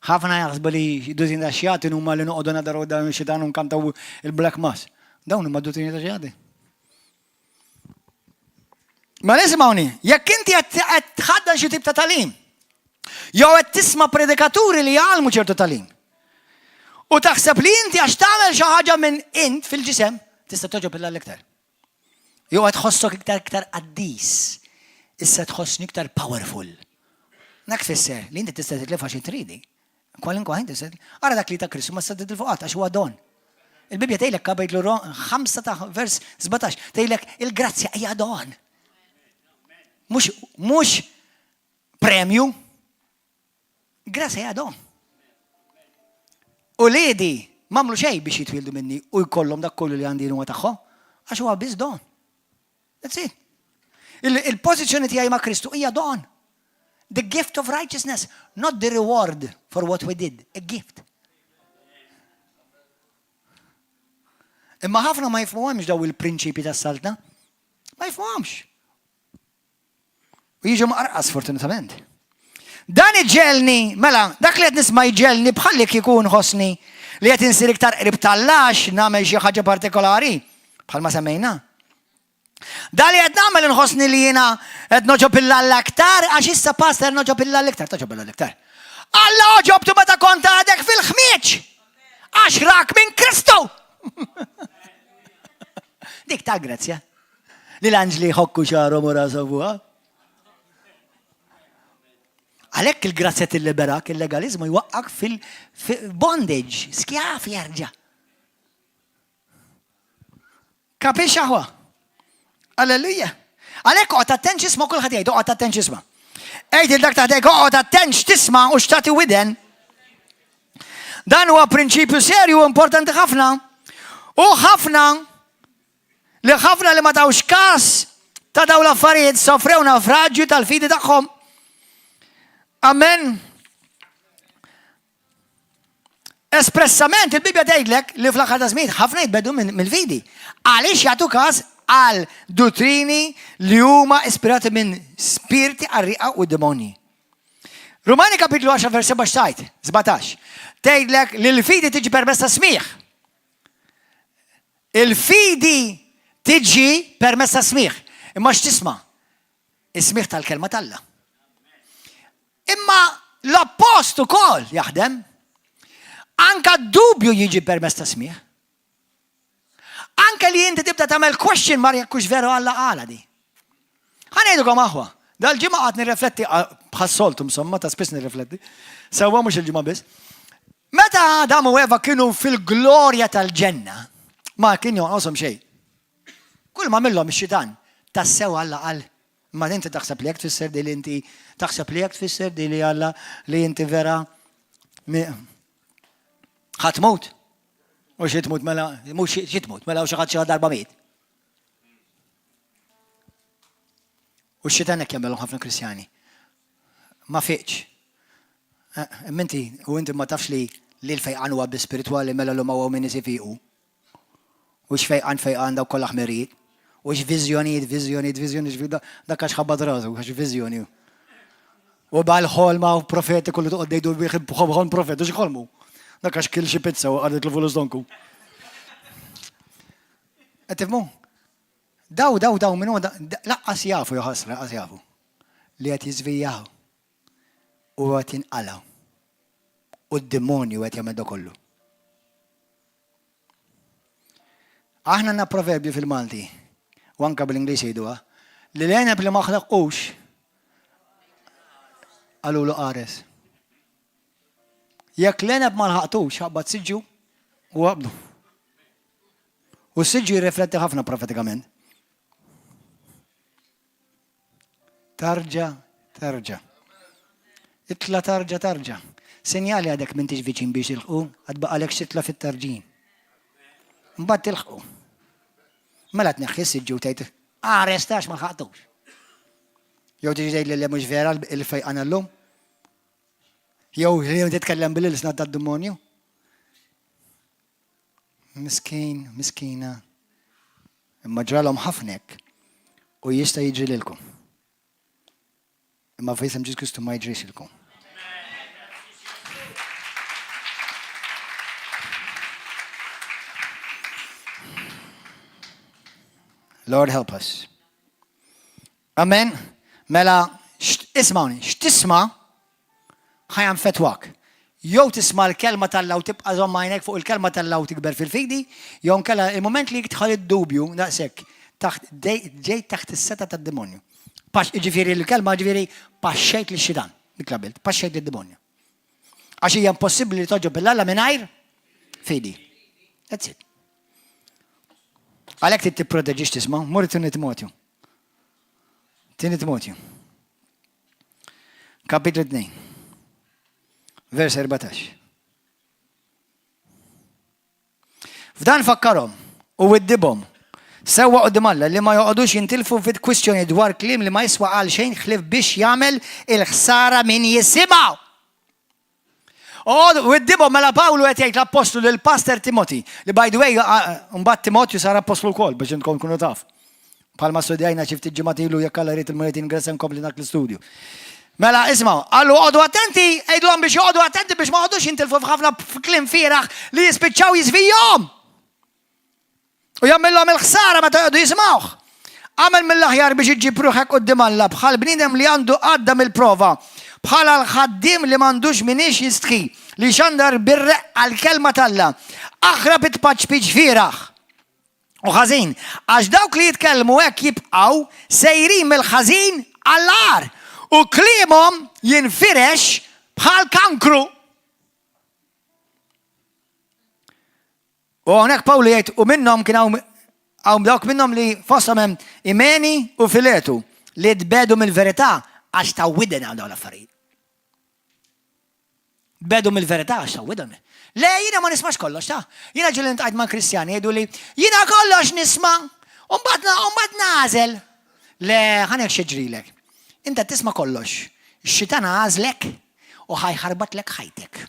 Ħafna jaħsbu li duzin ta' xjatin huma li noqogħdu nadaru dan xitan u nkantaw il-Black Mass. Dawn huma duzin ta' xjatin. Ma nisimgħuni, jekk inti qed tħaddan xi tip ta' talim, jew qed tisma' predikaturi li jgħallmu ċertu talim. U taħseb li inti għax tagħmel xi ħaġa minn int fil-ġisem, tista' toġob il-iktar. Jew qed tħossok iktar qaddis, issa tħossni iktar powerful. Dak fisser li inti tista' titlef għax intridi. Kwalinkwa ħin tista' ara dak li ta' Kristu ma tista' titlfu qatt għax huwa don. Il-Bibja tgħidlek kapitlu 5 ta' vers 17 tgħidlek il-grazzja hija don. Mux premju, grazzja hija don. U liedi m'għamlu xejn biex jitwildu minni u jkollhom dak kollu li għandi huwa tagħhom għax huwa biss don. That's it. Il-pożizzjoni tiegħi ma' Kristu hija don. The gift of righteousness, not the reward for what we did, a gift. Imma ħafna ma jifhmuhomx daw il-prinċipi tas-saltna. Ma jifhmuhomx. U jiġu maqarqas fortunatament. Dan iġġelni, mela, dak li qed nisma' jġelni bħalli kikun ħossni li qed insir iktar qrib tal-lax nagħmel xi ħaġa partikolari bħalma semmejna. Dan li qed nagħmel inħossni li jiena qed noġob il-Alla aktar għax issa pastor noġob il-Alla iktar, toġob il-Alla iktar. Alla oġobtu meta kont għadek fil-ħmieġ għax rak minn Kristu. Dik ta' grazzja. Li l-anġli ħokku xarhom u rashom fuqha. Għalhekk il-grazzja tilliberak, il-legalizmu jwaqqak fil-bondage, skjaf jerġa'. Kapix aħwa? Alleluja. Għalhekk oqgħod attent x'isma' kulħadd jgħid, oqgħod attent x'isma'. Ejd il-dak taħdek oqgħod attent x'tisma' u x'tagħti widen. Dan huwa prinċipju serju importanti ħafna. U ħafna li ma tawx każ ta' dawn l-affarijiet sofrew naufraġġju tal-fidi tagħhom. Amen. Espressament il-Bibja tgħidlek li fl-aħħar ta' żmien ħafna jitbedu mill-fidi. Għaliex jagħtu każ għal dottrini li huma ispirati minn spiriti qarrieqa u demonji. Rumani kapitlu 10 vers 17 tgħidlek li l-fidi tiġi permezz ta' smigħ. Il-fidi tiġi permezz ta' smigħ. Imma x'tisma'? Is-smigħ tal-kelma tal-Alla. Imma l-appost ukoll jaħdem. Anka d-dubju jiġi permezz ta' smigħ. Anka li inti tibda tagħmel question mark jekk hux veru Alla qala di. Ħanejdukom aħwa. Dal-ġimgħa qed nirrifletti bħas-soltu insomma ta' spiss nirrifletti. Sewwa mhux il-ġimgħa biss. Meta Adamu u Eva kienu fil-glorja tal-ġenna, ma kien jonqoshom xejn. Kull ma millhom ix-xitan tassew Alla qal. Ma inti taħseb li jekk tfisser di li inti taħseb li jekk tfisser di li Alla li inti vera ħatmut. U xi tmut mela, mhux xi tmut mela u xi ħadd xi darba miet. U x-xitan hekk jagħmlu ħafna Kristjani. Ma fiqx. Minti, u inti ma tafx li l-fejqan huwa bi-spiritwali mela l huwa min isifiqu. U x-fejqan daw kollha ħmerijiet. U x-viżjonijiet, dak għax ħabad rasu, għax viżjoni. U bħal-ħolma u profetiku li toqgħod dejdu bħolm profetu x'ħolmu. Dak għax kiel xi pizza u għadet l-fulus donku. Qed tifhmu? Daw minnu laqqas jafu joħasra, laqqas jafu li qed jiżvijaw u qed jinqalaw u d-demonju qed jagħmel kollu. Aħna għandna proverbju fil-Malti u anke bl-Ingliż jgħiduha li l-għeneb li ma ħlaqux qalulu qares. Jekk l-għeneb ma ħlaqtux ħabbad siġġu u qabdu. U s-siġġu jirrifletti ħafna profetikament. Tarġa. Itla tarġa. Sinjali għadek minn tiġ viċin biex tilħu, għadbaqalek xitla fit-tarġin. Mbagħad tilħu. Mela tneħħis siġġu tgħid restax ma ħaqtux. Jew tiġi tgħid li mhux vera il-fejqan llum. Jew titkellem bil-ilsna tad-demonju. Miskina. Imma ġralhom ħafnek u jista' jiġri lilkom. Imma fejsem Ġesu Kristu ma jiġrix ilkom. Lord help us. Amen. Mela, ismawni, x'tisma' ħajam fetwak. Jew tisma' l-kelma tal-law tibqa' żomm għajnek fuq il-kelma tal-law tikber fil-fidi, jew nkella il-moment li tħol id-dubju daqshekk ġej taħt is-seta tad-demonju. Ġifieri l-kelma ġifieri paxxejt lix-xitan, dik l-qabilt, paxxejt lid-demonju. Għax hija impossibbli li toġġob bil-Alla mingħajr fidi. That's it. Għalhekk trid tipproteġix tisma' mur Tieni Timotju. Tieni Timotju. Kapitlu 2. Vers 14. F'dan fakkarhom u widdibhom sewwa qudiem Alla li ma joqgħodux jintilfu fit-kwistjoni dwar kliem li ma jiswa għal xejn ħlief biex jagħmel il-ħsara min jisimgħu. Widdibhom mela Pawlu qed jgħid l-Apostlu lill-Pastor Timothy li by the way mbagħad Timotju sar Apostlu wkoll biex intkom tkunu taf. Bħalma studjajna xi ftit ġimgħat ilu jekk Alla rrid il-mulet ingress inkompli dak l-istudju. Mela isma'w, għallu għodu attenti, għajdulhom biex għodu attenti biex ma għodux jintilfu f'ħafna kliem fieraħ li jispiċċaw jizvijom. U jammillhom il-ħsara meta jgħodu jismawh. Għamel mill-aħjar biex iġġib ruħek qudiem Alla bħal bniedem li għandu għadda mill-prova, bħal l-ħaddim li m'għandux minix jistħi li xandar birreq għal-kelma tal-Alla. Aħrab itpaċpiċ fieraħ. U ħażin, għax dawk li jitkellmu hekk jibqgħu sejrin mill-ħażin għall-għar. U kliemhom jinfirex bħal kankru. U hawnhekk Pawlu jgħid u minnhom kien hawn dawk minnhom li fosthom hemm Imeni u Filetu li tbedu mill-verità għax tawwiden għal dawn l-affarijiet. Tbedu mill-verità għax tawwidhom. Le jiena ma nismax kollox ta'. Jiena ġieli ntqgħid ma' Kristjani jgħidu li jiena kollox nisma' u mbagħad nagħżel. Le ħanek xeġrilek. Inta tisma' kollox. Ix-xitan għażlek u ħajħarbatlek ħajtek.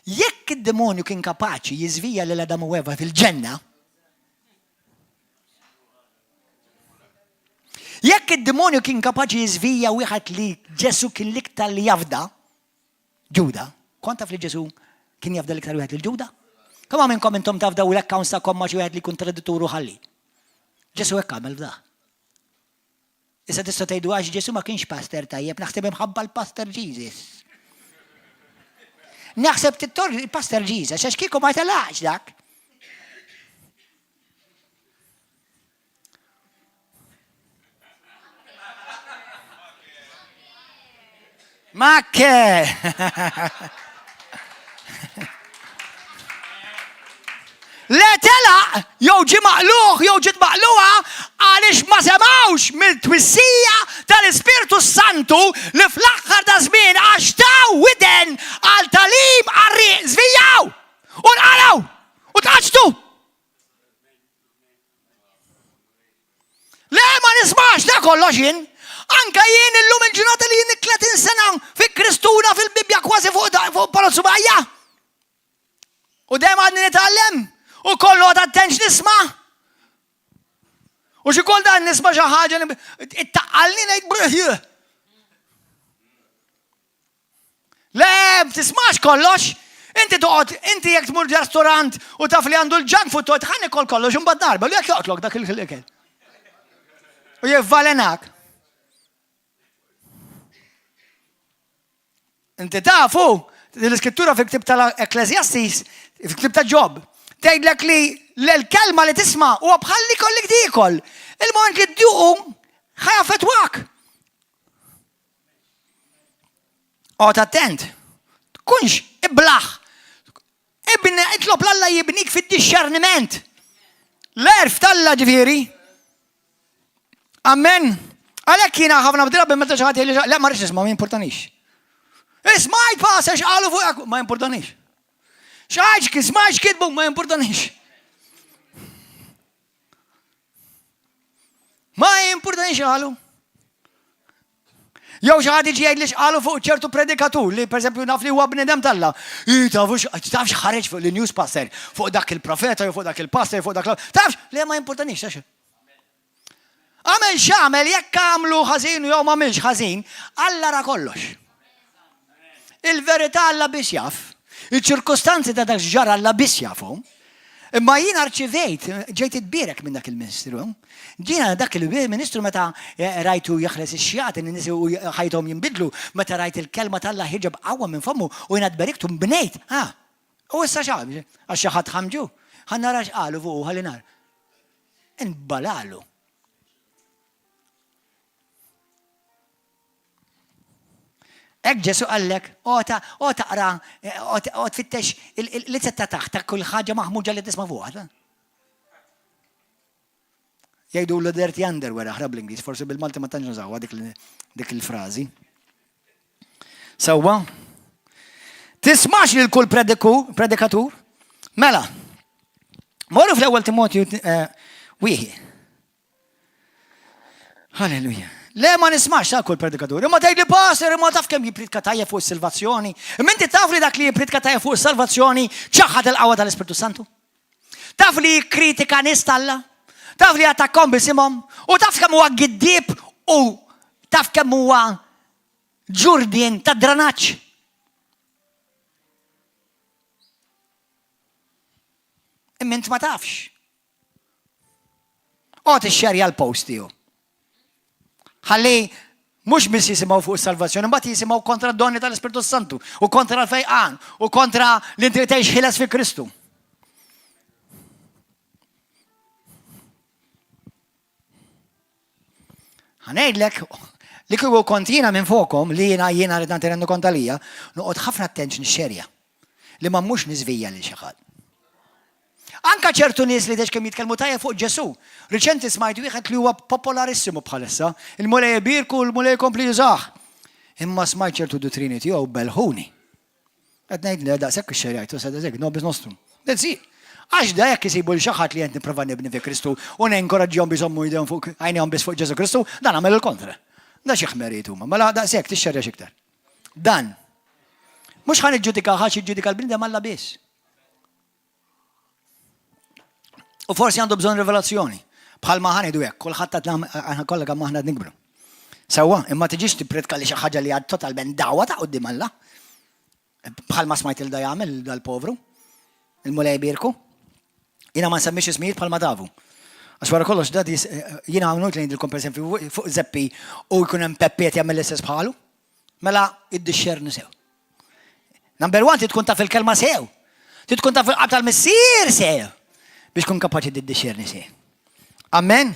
Jekk id-demonju kien kapaċi jiżvija lil Adam u Eva fil-ġenna, jekk id-demonju kien kapaċi jiżvija wieħed li Ġesu kien l-iktar li jafda, Ġuda, kont taf li Ġesu kien jafda l-iktar wieħed lil Ġuda? Kemm minnkom intom tafdaw l-accounts tagħkom ma' xi wieħed li jkun traditur u ħalli? Ġesu hekk għamel f'dah. Issa tista' tgħidu għax Ġesu ma kienx pastor tajjeb, naħseb imħabba l-Pastor Jesus. Naħseb tittor il-Pastor Jesus, għax kieku ma jtalax dak. Makke! Le tela inqalaq jew ġie maqluq jew ġiet maqluqa għaliex ma semgħux mill-twissija tal-Ispiritu Santu li fl-aħħar ta' żmien għax taw widen għal talim għarrieq żvijaw u nqalgħu u tqaċtu. Le ma nismax da kollox jien. Anka jien illum il-ġurnata li jien 30 sena fi Kristuna fil-Bibja kważi fuq palazzu bajja. U dejjem għadni nitgħallem u kollu għad attenx nisma'. U xi kol dan nisma' xi ħaġa ittaqqalni ngħid le tismax kollox. Inti toqgħod, inti jekk tmur ristorant u taf li għandu l-junk food toqgħod ħan ikol kollox imbagħad darba li jekk joqtlok dak il-ikel. U jivvalenak. Inti tafu, l-iskrittura fil-ktib tal-Ekklesjastis, fil-ktib ta' Ġob, tgħidlek li l-kelma li tisma' huwa bħal li kollek tikol. Il-moment li tduqu ħajaffettwak. Qgħod attent. Tkunx iblaħ. Itlob l-Alla jibnik fid-disċerniment. L-erf tal-Alla ġifieri. Amen. Għalhekk jiena ħafna drabi meta xi ħadd jgħidli le ma rridx nisma' ma jimportanix. Ismajt pasa x'qalu fuqek ma jimportanix. X'għaġ smajx kitbu ma jimportanix. Ma jimportanix qalu. Jew xi ħadd jiġi jgħidli x'qalu fuq ċertu predikatur li pereżempju naf li huwa bniedem talla. Tafx ħareġ fuq il-news passer fuq dak il-profeta jew fuq dak il-passer fuq dak tafx le ma jimportanix tax. Għamel x'għamel jekk għamlu ħażin jew m'għamilx ħażin, Alla ra kollox. Il-verità Alla biss jaf, il-ċirkostanzi ta' dak ġara Alla biss jafhom. Imma jien arċivejt, ġejt itbierek minn dak il-Ministru. Ġina dak il-Ministru meta rajtu jaħles ix-xjat in-nies u ħajthom jinbidlu, meta rajt il-kelma tal-Alla ħiġab qawwa minn fommu u jiena tberiktu mbnejt. U issa x'għamel għax xi ħadd ħamġu. Ħannara x'qalu fuq ħalli nar. Inbalalu. Ek Ġesu għallek, taqra, tfittex il-litzetta taħt kull ħaġa maħmuġa li tisma' fuqha. Jgħidu l-dirty underwear aħra bl-Ingliż, forsi bil-Malti ma tantx nużawha dik il-frażi. Sewwa. Tismax lil kull predikatur? Mela. Morru fl-ewwel Timotju wieħed. Halleluja. Le ma nismax ta' kull predikatur. Imma tgħidli passer, imma taf kemm jipridka tajjeb fuq is-salvazzjoni. Imma inti taf li dak li jipridka tajjeb fuq is-salvazzjoni ċaħħad il-qawwa tal-Ispirtu Santu. Taf li jikkritika nies Alla. Taf li attakkom bisimhom. U taf kemm huwa giddieb u taf kemm huwa ġurdien ta' dranaġġ. Imma int ma tafx. Ixxerja l-post tiegħu. Ħalli mhux biss jisimgħu fuq is-salvazzjoni, mbagħad jisimgħu kontra d-donni tal-Ispirtu Santu u kontra l-fejqan u kontra li tgħix ħiles fi Kristu. Ħanejdlek li kieku kont jiena minn fuqhom li jiena rid nagħti rendu kont għalija, noqgħod ħafna attention xerja li ma mhux niżvija lil xi ħadd. Anka ċertu nies li dex kemm jitkellmu tajjeb fuq Ġesu. Riċenti smajt wieħed li huwa popolarissimu bħalissa, il-mulej birku l-mulej kompli jużah. Imma smajt ċertu dottrini tiegħu belħuni. Qed ngħid li daqshekk ix-xerjajtu sa daqshekk nobis nostrum. Dezzi. Għax da jekk isibu l xi ħadd li qed nipprova nibni fi Kristu u nenkoraġġihom biex jżommu jdejhom fuq għajnejhom biss fuq Ġesu Kristu, dan għamel il-kontra. Da xi ħmerijiet huma, mela daqshekk tixxerja x'iktar. Dan. Mhux ħan iġġudika ħadd jiġġudika l-bniedem Alla biss. U forsi għandu bżonn rivelazzjoni. Bħalma ħanidu hekk, kulħadd aħna kollha kemm aħna nikbru. Sewwa, imma tiġix tippredka li xi ħaġa li għad totalment dawwa ta' quddiem Alla. Bħalma smajt il-da jagħmel dal-povru, il-mulej birku. Jiena ma nsemmix ismijiet bħalma tafu. Għax wara kollox da jiena hawnhekk li ngħidilkom pereżempju fuq Zeppi u jkun hemm Peppiet jagħmel l-istess bħalu. Mela iddixxerni sew. Number 1 tkun taf il-kelma sew. Tkun taf il-qab tal-missier sew. Biex kun kapaċi d-dixxerni se. Amen.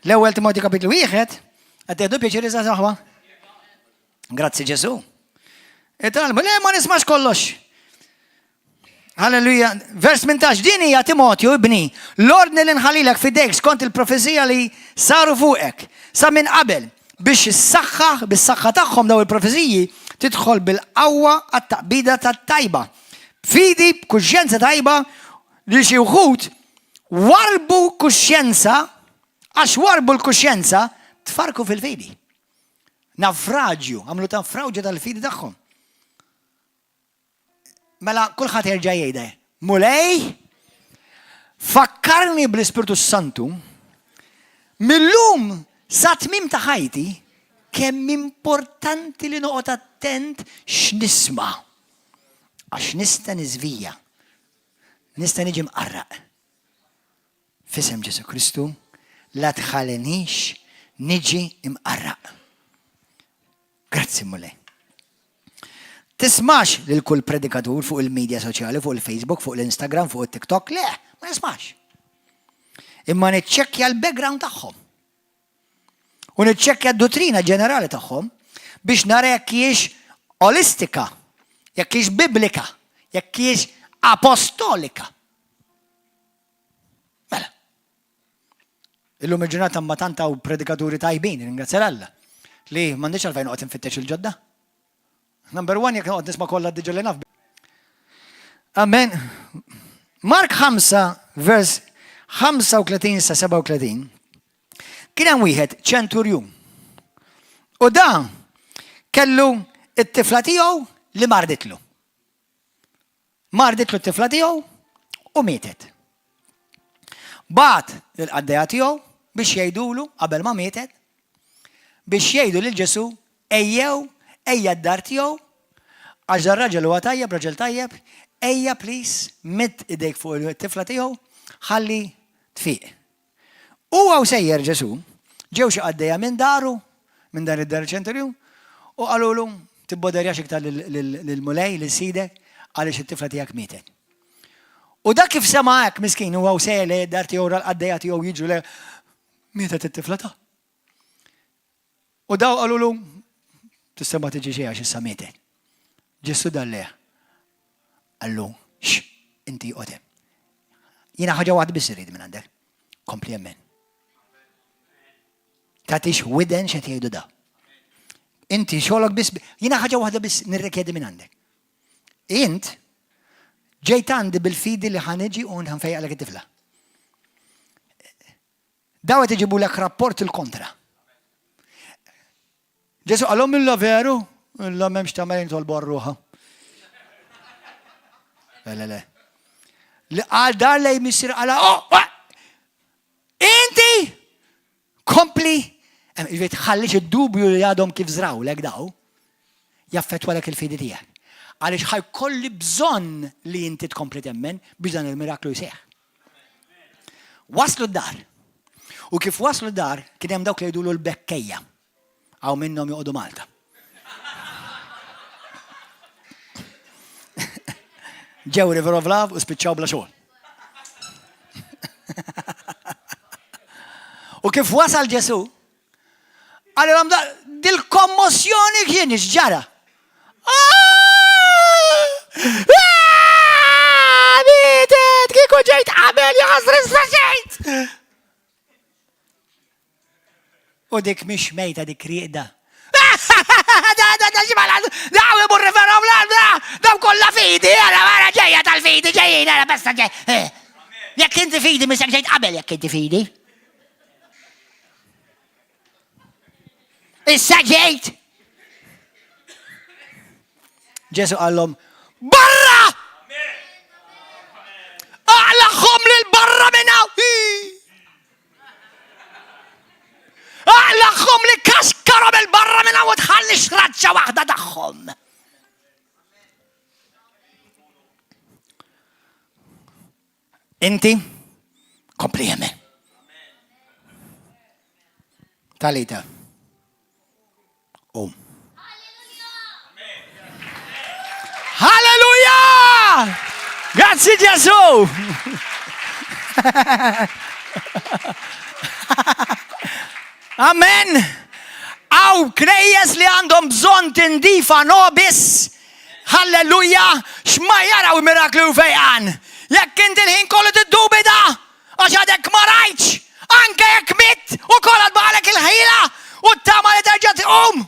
L-ewwel Timotju kapitlu 1 qed tieħdu pjaċir iżgħar saħwa. Grazzi Ġesu. Italmu, le ma nismax kollox. Halleluja. Vers 18, din hija Timotju ibni, l-ordni li nħallilek fidejk skont il-profezija li saru fuqek sa minn qabel biex is-saħħa bis-saħħa tagħhom daw il-profeziji tidħol bil-qawwa għat-taqbida tat-tajba. Fidi b'kuxjenza tajba li xi wħud warbu kuxjenza għax warbu l-kuxjenza tfarku fil-fidi. Nafraġju, għamlu nafraġju tal-fidi tagħhom. Mela kulħadd jerġa' jgħidha. Mulej, fakkarni bl-Ispiritu Santu millum sa tmiem ta' ħajti kemm importanti li noqgħod attent x'nisma'. Għax nista' niżvija. Nista' niġi mqarraq. F'isem Ġesu Kristu la tħallinix niġi mqarraq. Grazzi mulej. Tismax lil kull predikatur fuq il-medja soċjali, fuq il-Facebook, fuq l-Instagram, fuq il-TikTok, le, ma nismax. Imma niċċekkja l-background tagħhom. U niċċekkja d-dottrina ġenerali tagħhom biex nara jekk hijiex olistika, jekk hijiex biblika, jekk hijiex apostolika. Mela. Illum il-ġurnata ma tantaw predikaturi tajbin, ringrazzja Alla, li m'għandix għalfejn noqgħod infittex il-ġodda. Number 1 jekk noqgħod nisma' kollha diġà li naf. Amen. Mark 5 vers 35 sa 37 kien hemm wieħed ċenturjun. U da kellu t-tifla tiegħu li marditlu. Marditlu t-tifla tiegħu u mietet. Bagħat il-qaddejja tiegħu biex jgħidulu qabel ma mietet biex jgħidu lil Ġesu ejja d-dar tiegħu għax dar-raġel huwa tajjeb, raġel tajjeb, ejja please mitt idejk fuq it-tifla tiegħu ħalli tfiq. Huwa sejjer Ġesu ġew xi qaddejja minn daru, minn dan id-dar ċenturjun, u qalulu tibboderjax iktar lil-mulej, lil-sidek, għaliex it-tifla tiegħek mietet. U dak kif sema hekk miskin huwa sejjer li d-dar tiegħu l-qaddejja tiegħu jiġu le mietet it-tifla ta'. U daw qalulu tista' ma tiġi xejn għax issa mietet. Ġesu dalleh. Allu, inti qotem. Jiena ħaġa waħda biss irid minn għandek. Kompli hemmen. Tagħtix widen x'qed jgħidu da. Inti xogħolok biss, jiena ħaġa waħda biss nirrikjedi minn għandek. Int ġejt għandi bil-fidi li ħaniġi u ħanfejjaqlek it-tifla. Daw qed iġibulek rapport il-kontra. Ġesu għalhom illa veru, illa m'hemmx tagħmel tolbu għar-ruħa. Le. Li qal dar lej missier qala inti kompli ġiet ħallix id-dubju li għadhom kif żrawlek daw jaffettwalek il-fidi tiegħek. Għaliex ħajkolli bżonn li inti tkompli temmen biex dan il-miraklu jseħħ. Waslu d-dar. U kif waslu d-dar kien hemm dawk li jgħidulu l-bekkejja. Għaw minnom joqodu Malta. Ġew River of Love u spiċċaw bla xogħol. U kif wasal Ġesu, għalihom dil-kommozzjoni kien ġara. Mietet kieku ġejt qabel jaħasres faċejt. U dik mhix mejta dik riqda. Daw imur River of Love, daw kollha fidi, wara ġejja tal-fidi, ġejjin ara basta ġej. Jekk inti fidi misek ġejt qabel jekk inti fidi. Issa ġejt. Ġesu qallhom barra! Aqlaħħom lil barra minn hawn! Aqlaħħom li kaskarom il-barra minn hawn u tħalli xraċċa waħda tagħhom. Inti kompli hemmen. Talita. Halleluja! Grazie Gesù! Amen! Aw knejjes li għandhom bżonn tindifa nobis Halleluja, x'ma jaraw miraklu fejqan. Jekk inti l-ħin kollu tiddubida, għax għadek ma rajtx, anke jekk mitt u kollat baqalek il-ħila u t-tama li terġa' tqum.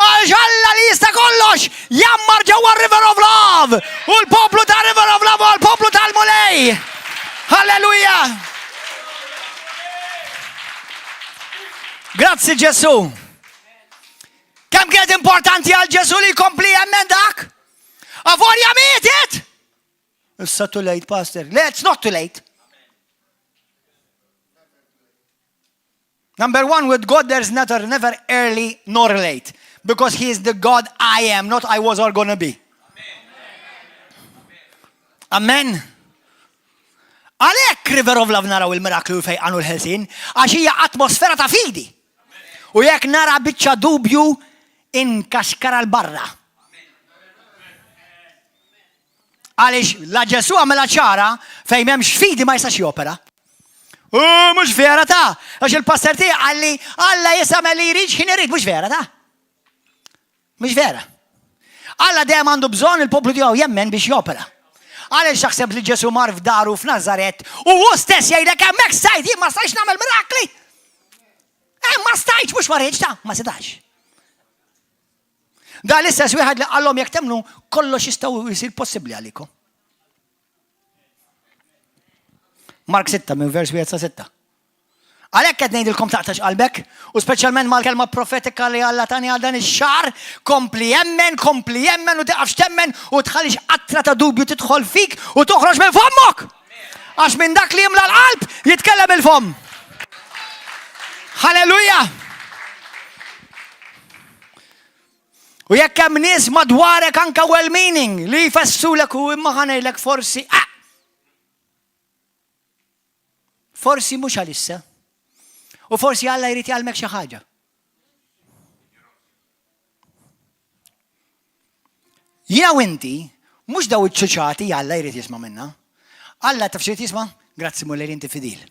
Għax Alla li jista' kollox jammar ġewwa River of Love u l-poplu ta' River of Love u l-poplu tal-Mulej. Halleluja. Grazzi Ġesu. Kemm kienet importanti għal Ġesu li jkompli jemmen dak? Avorja mietet! Issa too late, Pastor. It's not too late. Number one, with God there's never early nor late. Because He is the God I am, not I was or gonna be. Amen. Għalhekk River of Love naraw il-miraklu fejqan u l-ħelsin, għax hija atmosfera ta' fidi. U jekk nara biċċa dubju inkaxkara l-barra. Għaliex la Ġesu għamela ċara fejn m'hemmx fidi ma jistax jopera. Mhux vera ta' għax il-pastor tiegħi għalli Alla jisamel li jrid x'in irid, mhux vera ta'. Mhux vera. Alla dejjem għandu bżonn il-poplu tiegħu jemmen biex jopera. Għaliex taħseb li Ġesu mar f'daru f'Nażaret u hu stess jgħidlek hemmhekk stajt jien ma stajtx nagħmel mirakli. Ma stajtx mhux ma rridx ta' ma setax. Da l-istess wieħed li qallhom jekk temnu kollox jistgħu jsir possibbli għalikom. Mark 6 minn vers 1 sa 6. Għalhekk qed ngħidilkom taqtax qalbek u speċjalment mal-kelma profetika li Alla tani għal dan ix-xahar, kompli jemmen u tieqafx temmen u tħallix qatra ta' dubju tidħol fik u toħroġ minn fommok. Għax minn dak li jimla l-qalb jitkellem il-fomm. Halleluja! U jekk hemm nies madwarek anke well-meaning li jfessulek u imma ħanejlek forsi forsi mhux għalissa. U forsi Alla jrid jgħalmek xi ħaġa. Jiena u inti mhux daw iċ-ċuċati Alla jrid jisma' minnha. Alla taf xi jisma'? Grazzi Mulej inti fidil.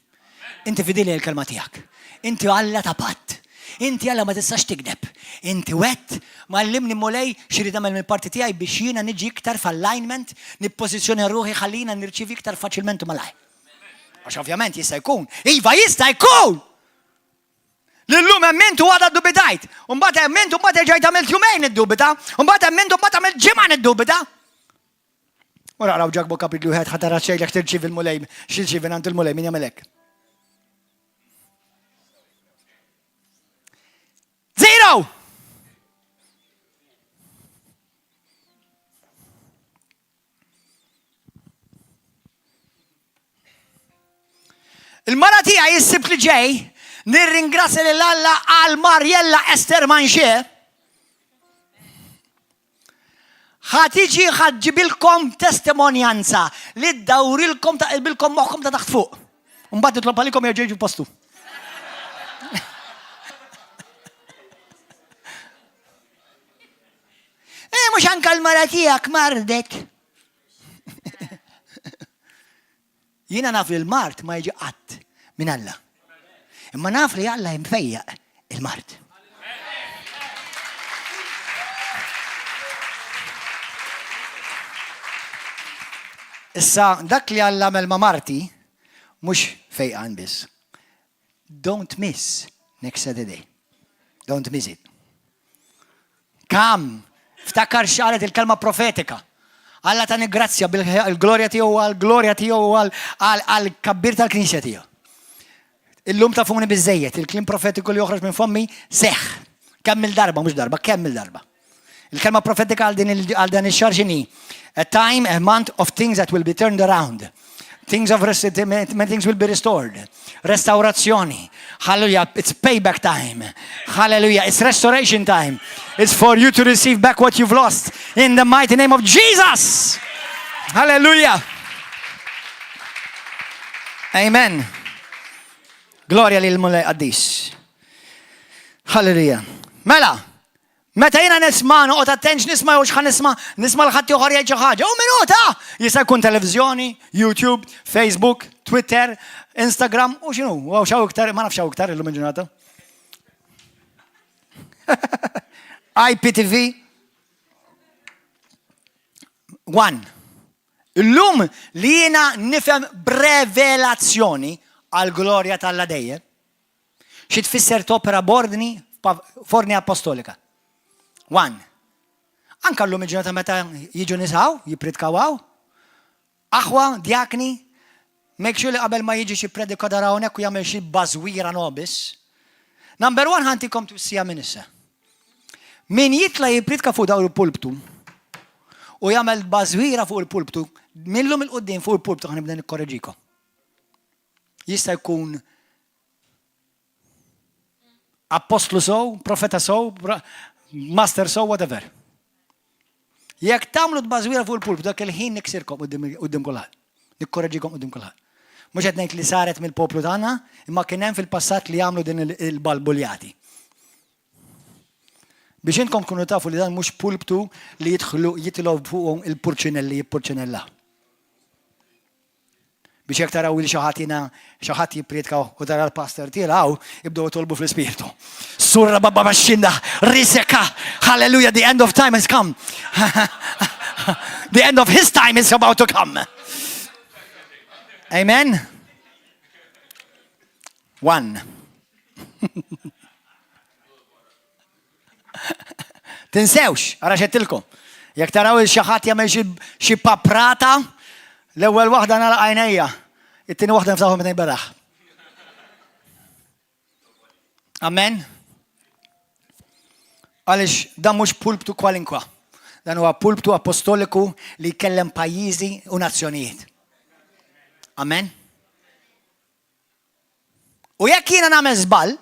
Inti fidili l-kelma tiegħek. Inti Alla ta' patt. Inti Alla ma tistax tikdeb. Inti wett mallimni Mulej x'rid nagħmel mill-parti tiegħi biex jiena niġi iktar f'alignment, nippożizzjoni ruħi ħallina nirċievi iktar faċilment u malaj. Għax ovvjament jista' jkun. Iva jista' jkun! Lillum emment u għada dubidajt. Mbagħad emment u mbagħad ġejt għamilt jumejn iddubita. Mbagħad emment u mbagħad għamilt ġimgħa niddubita. U naqraw ġakbu kapitlu 1 ħatara xejlek tirċievi l-Mulej, x'irċievi nagħmel il-Mulej min jagħmel hekk. 0. Il-mara tiegħi jissib li ġej nirringrazzja lil Alla għal Marjella Ester Manxie. Ħatiġi ħaġġibilkom testimonjanza li ddawrilkom taqilbilkom moħħkom ta' taħt fuq. Mbagħad titlob għalikom jerġgħu postu. Mhux anke l-mara tiegħek mardek. Jiena naf li l-mart ma jiġi qatt minn Alla. Imma naf li Alla jimfejjaq il-mart. Issa dak li Alla għamel ma' Marti mhux fejqan biss. Don't miss next Saturday. Don't miss it. Kam ftakar x'qalet il-kelma profetika. Alla tani grazzja bil-glorja tiegħu għall-glorja tiegħu għall-kabbir tal-Knisja tiegħu. Illum tafuni biżejjed, il-klim profetiku li joħroġ minn fommi seħħ. Kemm il-darba, mhux darba, kemm il-darba. Il-kelma profetika għal dan ix-xahar x'inhi? A time, a month of things that will be turned around. Things will be restored. Restaurazzjoni. Hallelujah. It's payback time. Hallelujah. It's restoration time. It's for you to receive back what you've lost in the mighty name of Jesus. Hallelujah. Amen. Gloria lil Mulej Qaddis. Hallelujah. Mela, meta jiena nisma' noqgħod attention nisma' jew x'ħan nisma' l-ħadd ieħor jgħid xi ħaġa. U minuta! Jista' jkun televiżjoni, YouTube, Facebook, Twitter, Instagram u x'inhu? Wow, xaw iktar, ma nafx xaw iktar illum il-ġurnata. IPTV. One. Illum li jiena nifhem b'revelazzjoni għal glorja tal-Alla dejjem. Xi tfisser topera bordni forni apostolika. One. Anka llum il-ġurnata meta jiġu nisaw, jipritkawaw, aħwa, djakni, make sure li qabel ma jiġi xi predika hawnhekk u jagħmel xi bażwira nobis. Number one ħantikom twissija minn issa. Min jitla jipritka fuq daw il-pulptu u jagħmel bażwira fuq il-pulptu, millum il-qudiem fuq il-pulptu ħanibda nikkorreġikom. Jista' jkun apostlu sow, profeta sow, master sow, whatever. Jekk tagħmlu d-bażwira fuq il-pulptu dak il-ħin niksirkom quddiem kulħadd. Nikkorreġikom quddiem kulħadd. Mhux qed ngħid li saret mill-poplu tagħna, imma kien hemm fil-passat li jagħmlu din il-balbuljati. Biex intkom tkunu tafu li dan mhux pulptu li jitlu fuqhom il-purċinelli jippurċinella. Biex jekk taraw li xi ħadd jippriedka u tara l-pastor tiegħu jibdew jitolbu fl-ispirtu. Surra babba baxxinda, riseka, hallelujah, the end of time has come. The end of his time is about to come. Amen. One. Tinsewx, ara xettilkom. Jekk taraw xi ħadd jagħmel xi paprata, l-ewwel waħda nagħlaq għajnejja, it-tieni waħda niftaħhom meta jberraħ. Amen. Għaliex dan mhux pulptu kwalinkwa. Dan huwa pulptu apostoliku li jkellem pajjiżi u nazzjonijiet. Amen. U jekk jiena nagħmel żball,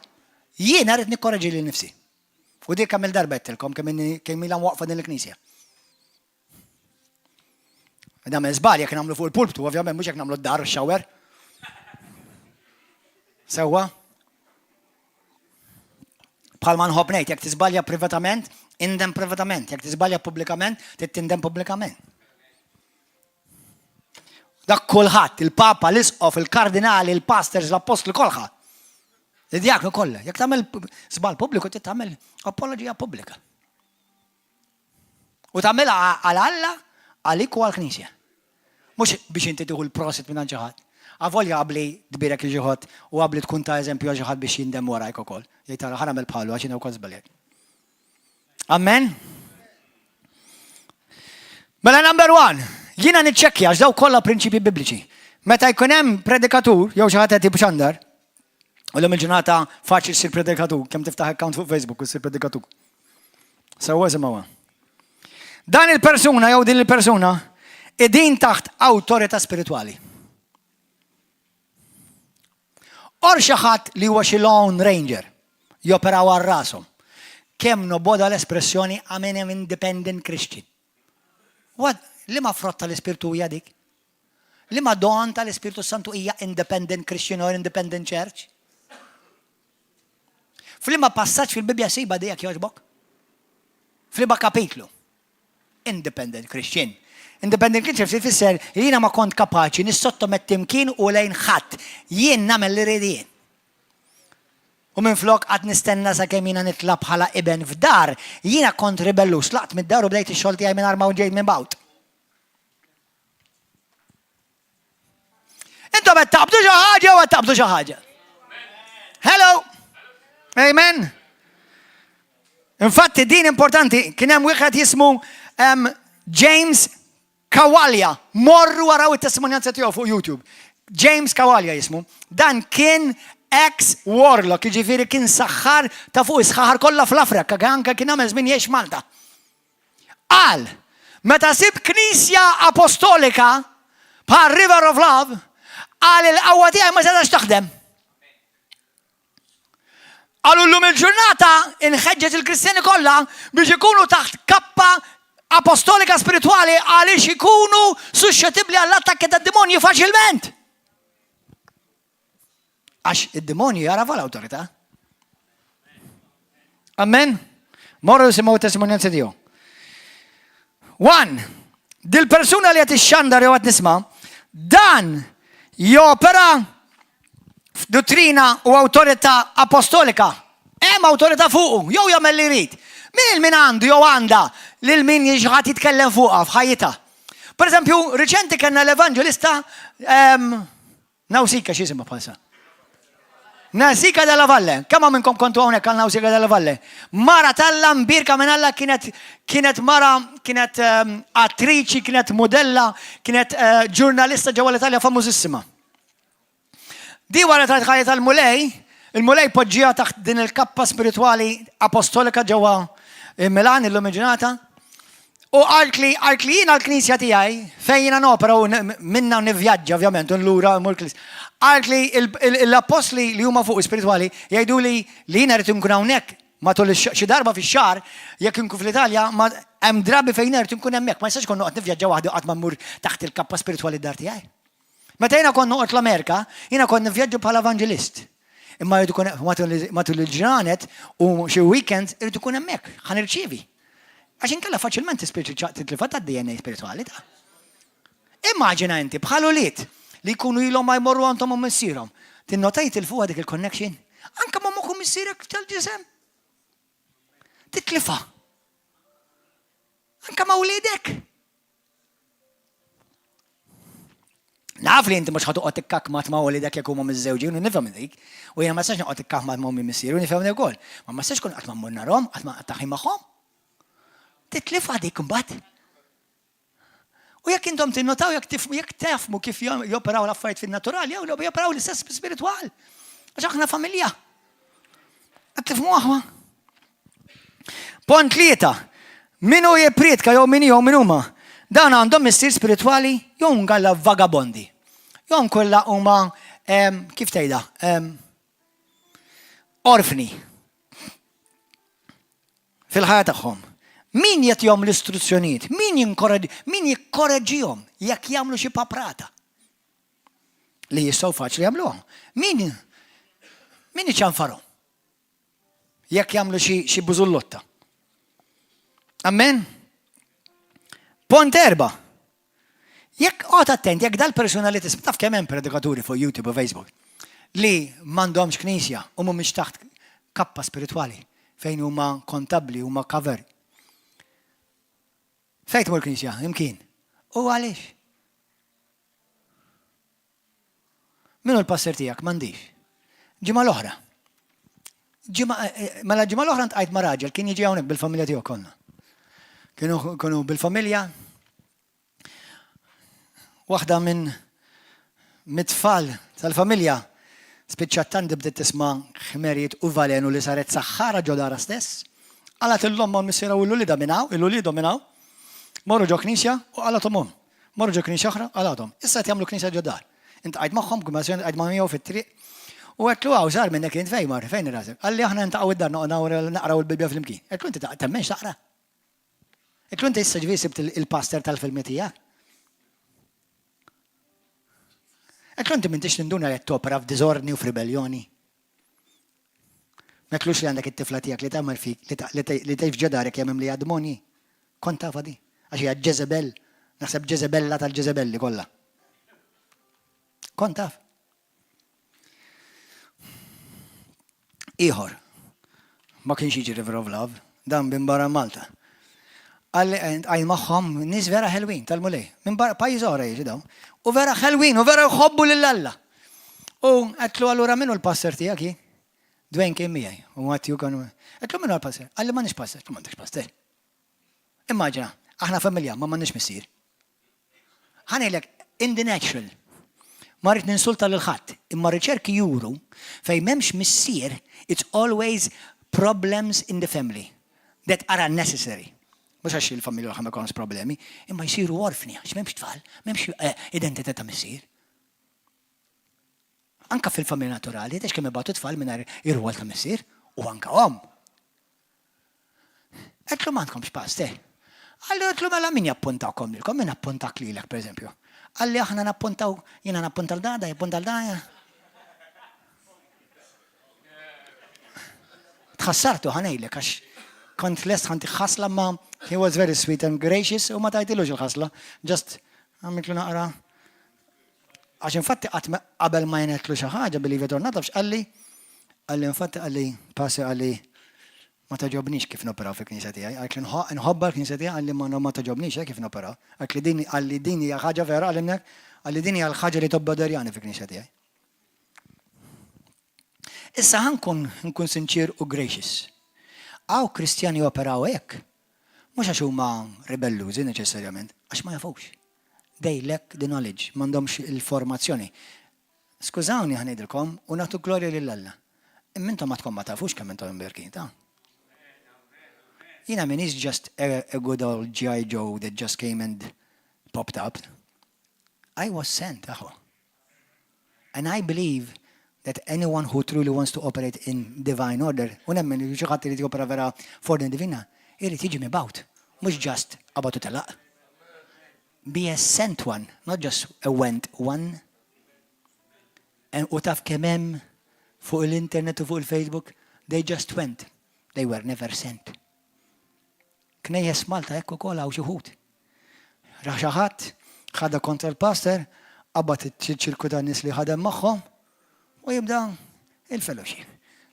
jiena rrid nikkorreġi lil nifsi. U dik kemm il-darba qedtilkom kemm ilha waqfa din il-Knisja. Nagħmel żball jekk nagħmlu fuq il-pulptu, ovvjament mhux jekk nagħmlu d-dar u x-xawer. Sewwa. Bħalma nħobb ngħid, jekk tiżbalja privatament, indem privatament, jekk tiżbalja pubblikament, tindem pubblikament. Dak kulħadd, il-Papa, l-Isqof, il-Kardinali, il-Pastors, l-Apostli, kulħadd. Id-djaknu kollha, jekk tagħmel żball pubbliku trid tagħmel apologija pubblika. U tagħmilha għal Alla, għalik u għall-Knisja. Mhux biex inti tieħu l-prosit minn xi ħadd. Avolja qabli tbirek il ġieħod u qabli tkun ta' eżempju għal xi ħadd biex jindem warajk ukoll. Jgħid tara ħanamel bħalu għax jiena wkoll żbaljat. Amen. Mela number one, jiena niċċekkja għax daw kollha prinċipji bibliċi. Meta jkun hemm predikatur jew xi ħadd qed jibxandar, u l-lum il-ġurnata faċli ssir predikatur, kemm tiftaħ account fuq Facebook u ssir predikatur. Sewwa semgħuha. Dan il-persuna jew din il-persuna qegħdin taħt awtorità spiritwali. Or xi ħadd li huwa xi lone ranger joperaw għal rashom. Kemm noboda l-espressjoni I'm an independent Christian. Liema frott tal-Ispirtu hija dik? Liema don tal-Ispirtu Santu hija independent Christian or independent church? F'liema passaġġ fil-Bibja siba dejjek jogħġbok? F'liema kapitlu. Independent Christian. Independent Christian fisser jiena ma kont kapaċi nissottometti imkien u lejn ħadd. Jien nagħmel li rrid jien. U minflok qatt nistenna sakemm jiena nitla bħala iben f'dar, jiena kont ribellus, laqt mid-dar u bdejt ix-xogħol tiegħi mingħajr ma ġejt minn bawt. Intom qed taqbdu xi ħaġa u qed taqbdu xi ħaġa. Hello. Amen. Infatti din importanti, kien hemm wieħed jismu James Kawalja. Morru waraw it-testimonjanza tiegħu fuq YouTube. James Kawalja jismu. Dan kien ex-warlock, jiġifieri kien saħħar ta' fuq is-saħħar kollha fl-Afrika, anke kien għamel żmien jgħix Malta. Qal, meta sib Knisja Apostolika bħal River of Love, qal il-qawwa tiegħi ma setax taħdem. Qalu llum il-ġurnata inħeġġeġ il-Kristjani kollha biex ikunu taħt kappa apostolika spiritwali għaliex ikunu suscettibbli għall-attakki tad-demonji faċilment. Għax id-demonji jarafu l-awtorità. Amen. Morru simgħu testimonianza tiegħu. One, dil-persuna li qed ixxandar jew qed nisma' dan jopera f'dottrina u awtorità apostolika. Hemm awtorità fuqu, jew jagħmel li jrid. Min għandu jew għandha lil min jiġħad jitkellem fuqha f'ħajjitha. Per eżempju, riċenti kellna l-evangelista Nawsika, x'jisimha bħalsa? Nawsika della Valle. Kemm minnkom kontu hawnhekk għal Nawsika della Valle? Mara talla mbirka minn Alla kienet mara, kienet attriċi, kienet modella, kienet ġurnalista ġewwa l-Italja famużissima. Di wara tħajja tal-mulej, il-mulej poġġija taħt din il-kappa spirituali apostolika ġewwa Milan illum il-ġurnata. U għalkli jina l-knisja tijaj, fejna nopera u minna nivjaġġa ovvjament, un-lura mur-knisja. Għalkli l-apostli li huma fuq spirituali jgħidu li jina rrit nkun hawnhekk matul xi darba fix-xahar jekk nkun fl-Italja ma hemm drabi fejn rrit nkun hemmhekk, ma jistax nkun noqgħod nivvjaġġa waħdu qatt ma mmur taħt il-kappa spirituali d-dar tiegħi. Meta jiena kont noqgħod l-Amerika, jiena kont nivvjaġġa bħala evangelist. Imma jrid ikun matul il-ġranet u xi weekend irid ikun hemmhekk, ħanirċievi. Għax inkella faċilment titlifat tad-DNA spirituali ta'. Immaġina inti bħal ulied li jkunu ilhom ma jmorru għandhom u missierhom. Tinnota jitilfuha dik il-connection. Anke ma moħħu missierek tal-ġisem. Titlifa. Anke ma' uliedek. Naf li inti mhux ħadd tikkakmat ma' uliedek jekk huma miż-żewġin u nifhem dik. U jiena ma nistax noqgħod tikkakmat ma' ommi missieru nifhem wkoll. Ma nistax kun qatt ma mmur narhom, qatt ma taħi magħhom. Titlifa dik imbagħad. U jekk intom tinnotaw jekk tafmu kif joperaw l-affarijiet fin-naturali jew joperaw l-istess spiritual. Għax aħna familja. Qed tifhmu aħwa. Pont 3. Minu jippriedka jew min huma. Dan għandhom missier spirituali jew nkella vagabondi. Jew kollha huma kif tgħidha? Orfni. Fil-ħajja tagħhom. Min jagħtihom l-istruzzjonijiet? Min jikkoreġġihom jekk jagħmlu xi paprata? Li jistgħu faċli jagħmluhom. Min iċanfarhom? Jekk jagħmlu xi bużullotta. Amen? Pont 4. Jekk qgħod attent, jekk dal-personalità, taf kemm hemm predikaturi fuq YouTube u Facebook li m'għandhomx knisja u mhumiex taħt kappa spiritwali fejn huma kontabbli huma cover. Fejn tmur knisja, imkien. U għaliex? Minu l-passer tiegħek m'għandix. Ġimgħa l-oħra. Mela ġimgħa l-oħra ntqajt ma' raġel kien jiġi hawnhekk bil-familja tiegħu konna. Kienu bil-familja. Waħda minn mit-tfal tal-familja spiċċat tant bdiet tisma' ħmerijiet u valenu li saret saħħara ġo dara stess. Qalet il-lomma missiera u l-luli dominaw. Morru ġo knisja u għalatom. Morru ġo knisja oħra għalatom. Issa jagħmlu knisja ġo dar. Int qgħid magħhom kummazzjoni qgħid ma' miegħu fit-triq. U għetlu għaw sar minnek int fejn mar, fejn rasek. Għalli aħna ntaqgħu id-dar naqraw il-Bibja fl-imkien. Qedlu inti temmenx taqra. Qedlu inti issa ġifieri sibt il-pastor tal-filmi tiegħek. Qedlu inti m'intix tinduna li topera f'diżordni u f'ribelljoni. Meklux li għandek it-tifla tiegħek li tagħmel fik li tgħid f'ġedarek hemm li għadmoni. Kont tafa di. Għax hija Ġeżebel, naħseb Ġeżebella tal-Ġeżebelli kollha. Kont taf. Ieħor, ma kienx jiġi River of Love, dan minn barra Malta. Għaj magħhom nies vera ħelwin tal-mulej, minn barra pajjiż oħra jiġi dawn. U vera ħelwin, u vera jħobbu lil Alla. U qedlu allura minnu l-passer tiegħek? Dwejn kien miegħi, u Mattju kanu. Qedlu minnu l-passer? Għalli m'għandix passer, m'għandix passer. Immaġina, aħna familja, ma m'għandniex missier. Ħanejlek, in the natural. Ma rrid ninsulta lil ħadd, imma riċerki juru fejn m'hemmx missier, it's always problems in the family that are unnecessary. Mhux għax il-familja ħadd ma jkollhomx problemi, imma jsiru orfni għax m'hemmx tfal, m'hemmx identità ta' missier. Anka fil-familja naturali, għax kemm ibagħtu tfal mingħajr ir-rwol ta' missier u anka hom. Qedlu m'għandkomx pass, Għalli għetlu mela min jappuntawkom lilkom, min appuntak lilek, per eżempju. Għalli aħna nappuntaw, jina nappunta l-dada, jappunta l-dada. Tħassartu ħanejlek, għax kont lest ħanti ħasla ma he was very sweet and gracious u ma tajtilux il-ħasla. Just għamiklu naqra. Għax infatti qabel ma jenetlu xaħġa believe it or not, għalli infatti għalli passi għalli ma taġobniex kif noperaw fil-Knisja tiegħi, għalhekk li nħobba l-Knisja tiegħi għalli ma taġobniex kif noperaw, għalli din hija ħaġa vera għalimnek, għalli din hija l-ħaġa li tobbaderjani fil-Knisja tiegħi. Issa nkun sinċir u gracious. Għaw Kristjani operaw hekk, mhux għax huma ribellużi neċessarjament, għax ma jafux. They lack the knowledge, m'għandhomx il-formazzjoni. Skużawni ħanejdilkom u nagħtu glorja lill-Alla. Imma ma tkun ma tafux kemm intom imberkin ta'. Jiena minix just a good old G.I. Joe that just came and popped up. I was sent, aħo. And I believe that anyone who truly wants to operate in divine order, u nemmen xi ħadd irid jopera vera f'ordni divina, irid jiġi mibgħut, mhux just about to telaq. Be a sent one, not just a went one. U taf kemm hemm fuq l-internet u fuq il-Facebook, they just went. They were never sent. Knejjes Malta hekk ukoll hawn xi wħud. Raħ xi ħadd ħadha kontra l-pastor, qabad iċ-ċirku tan-nies li ħadem magħhom u jibda il-fellowship.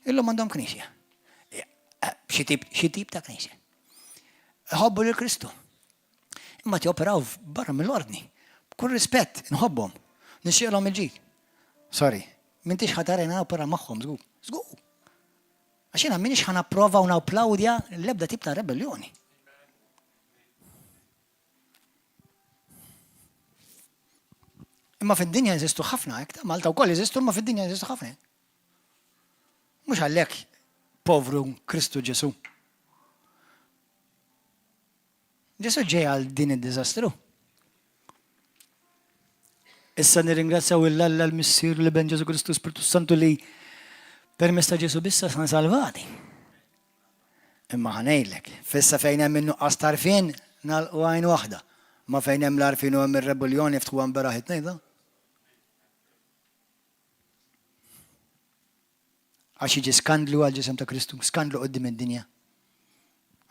Illum għandhom knisja. Xi tip ta' knisja. Ħobbu lil Kristu. Imma tioperaw barra mill-ordni. B'kull rispett, nħobbhom. Nixtieqlhom il-ġid. Sorry, m'intix ħatarena opera magħhom żgur. Żgur. Għax jiena minix ħanapprova u napplawdja l-ebda tip ta' rebellioni. Imma fid-dinja jeżistu ħafna hekk, Malta wkoll jeżistu, imma fid-dinja jeżistu ħafna. Mhux għalhekk povru Kristu Ġesu. Ġesu ġej għal din id-diżastru. Issa nirringrazzjaw il-Alla l-Missier li ben Ġesu Kristu Spiritu Santu li permezz ta' Ġesu bissa san salvati. Imma ħanejlek, fissa fejn hemm innuqqas tarfien nagħlqu għajn waħda, ma fejn hemm l-arfin u hemm ir-rebellioni ftħu hemm beraħit ngħidha. Għax jiġi skandlu għal ġisem ta' Kristu, skandlu qoddim id-dinja.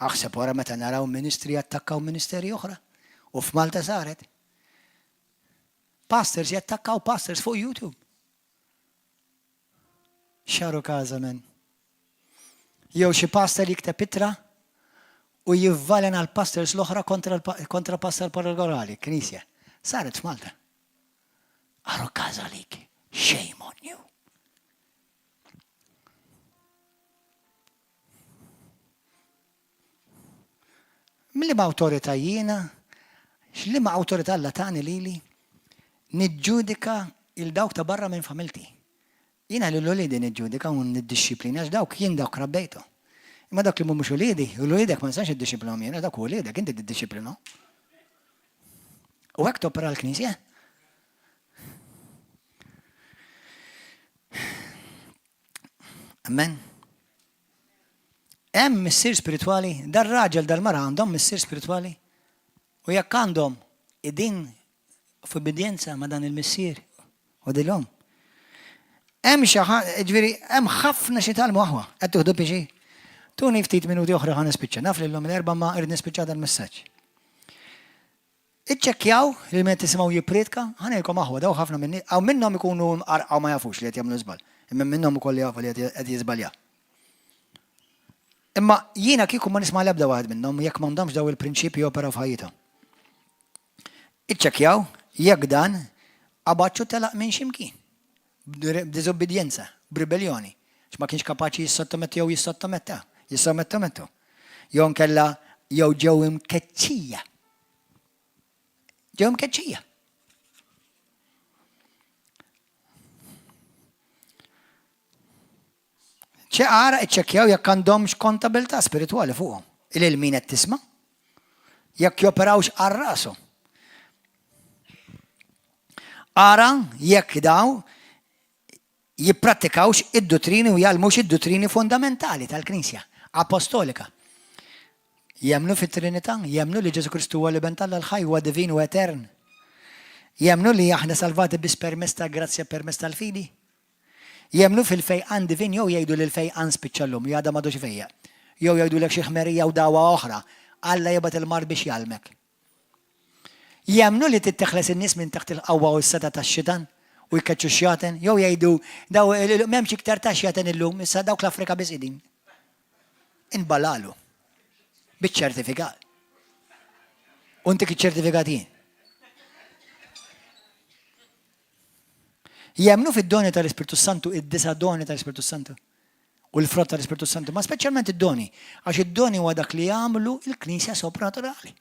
Aħseb wara meta naraw ministri attakkaw ministeri oħra. U f'Malta saret. Pastors jattakkaw pastors fuq YouTube. Xaru kaza men. Jew xi pastor jikteb itra u jivvalena l-pastors l-oħra kontra pastor paragorali, knisja. Saret f'Malta. Aru kaza lik. Shame on you. Mill-ma awtorità jiena, x'liema awtorità Alla tani lili, niġġudika il-dawk ta' barra minn familti. Jiena l-ulidi niġġudika u niddixxiplina għax dawk jien dawk rabbejtu. Imma dawk li mhumiex ulidi, ulidek ma nistax iddixxiplinhom jiena, dawk ulidek inti tiddixxiplinhom. U hekk topera l-Knisja. Amen. Hemm missier spiritwali, dar-raġel dal-mara għandhom missier spiritwali. U jekk għandhom id-din f'obbedjenza ma' dan il-missier u dilhom. Hemm ġifieri hemm ħafna xi talmu aħwa, qed tieħdu biġi. Tuni ftit minuti oħra ħa nispiċċa, naf lilhom l-erba' ma irid nispiċċa dal-messaġġ. Iċċekkjaw li meta tisimgħu jippretka, ħanejkom aħwa daw ħafna minni, aw minnhom ikunu mqarqgħu ma jafux li qed jagħmlu żball. Imma minnhom ukoll jafu li qed jiżbalja. Imma jiena kieku ma nisma' l-ebda waħed minnhom jekk m'għandhomx daw il-prinċipji operaw f'ħajjithom. Iċċekkjaw jekk dan abaċċu telaq minn x'imkien. B'diżobbedjenza, b'ribellioni. X'ma kienx kapaċi jissottometti jew jissottomettu. Jew nkella jew ġew imkeċċija. Ġew imkeċċija. ċeqara iċċekkjaw jekk għandhomx kontabilità spiritwali fuqhom. Il-min qed tisma' jekk joperawx għal rashom. Ara jekk daw jipprattikawx id-dottrini u jgħalmux id-dottrini fondamentali tal-Knisja apostolika. Jemnu fit-Trinità, jemnu li Ġesu Kristu huwa l-Ibn tal ħaj huwa divin u etern. Jemnu li aħna salvati bis permess ta' grazzja permess tal-fidi. Jemnu fil-fejqan divin jew jgħidu lil fejqan spiċċallum li għadha m'għadux fejja. Jew jgħidu lek xi ħmerija u dawa oħra, Alla jibgħat il-mar biex jgħalmek. Jemnu li titteħles in-nies minn taħt il-qawwa u s-seta tax-xitan u jkeċċu x-xjaten, jew jgħidu daw m'hemmx iktar ta' xjaten illum, issa dawk l-Afrika biss qegħdin. inbalalu biċ-ċertifikat. U ntik iċ-ċertifikatin. Jemnu fid-doni tal-Ispirtu Santu, id-disa doni tal-Ispirtu Santu. U l-frott tal-Ispirtu Santu, ma speċjalment id-doni. Għax id-doni huwa dak li jagħmlu l-Knisja soprannaturali.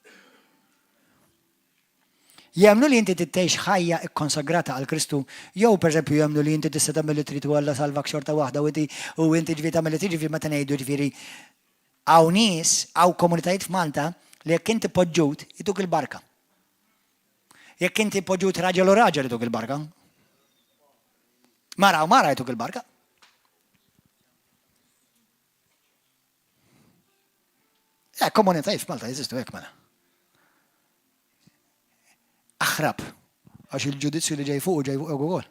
Jemnu li inti tittejx ħajja ikkonsagrata għal Kristu, jew pereżempju jemnu li inti tista' tagħmel li trid Alla salvak xorta waħda u inti ġifieri tagħmel li tiġi meta ngħidu ġifieri hawn nies, hawn komunitajiet f'Malta li jekk inti poġġut ituk il-barka. Jekk inti poġġut raġel u raġel ituk il-barka. Mara u mara jtuk il-barka. Komunitajiet f'Malta jeżistu hekk mela. Aħrab, għax il-ġudizzju li ġej fuq ukoll.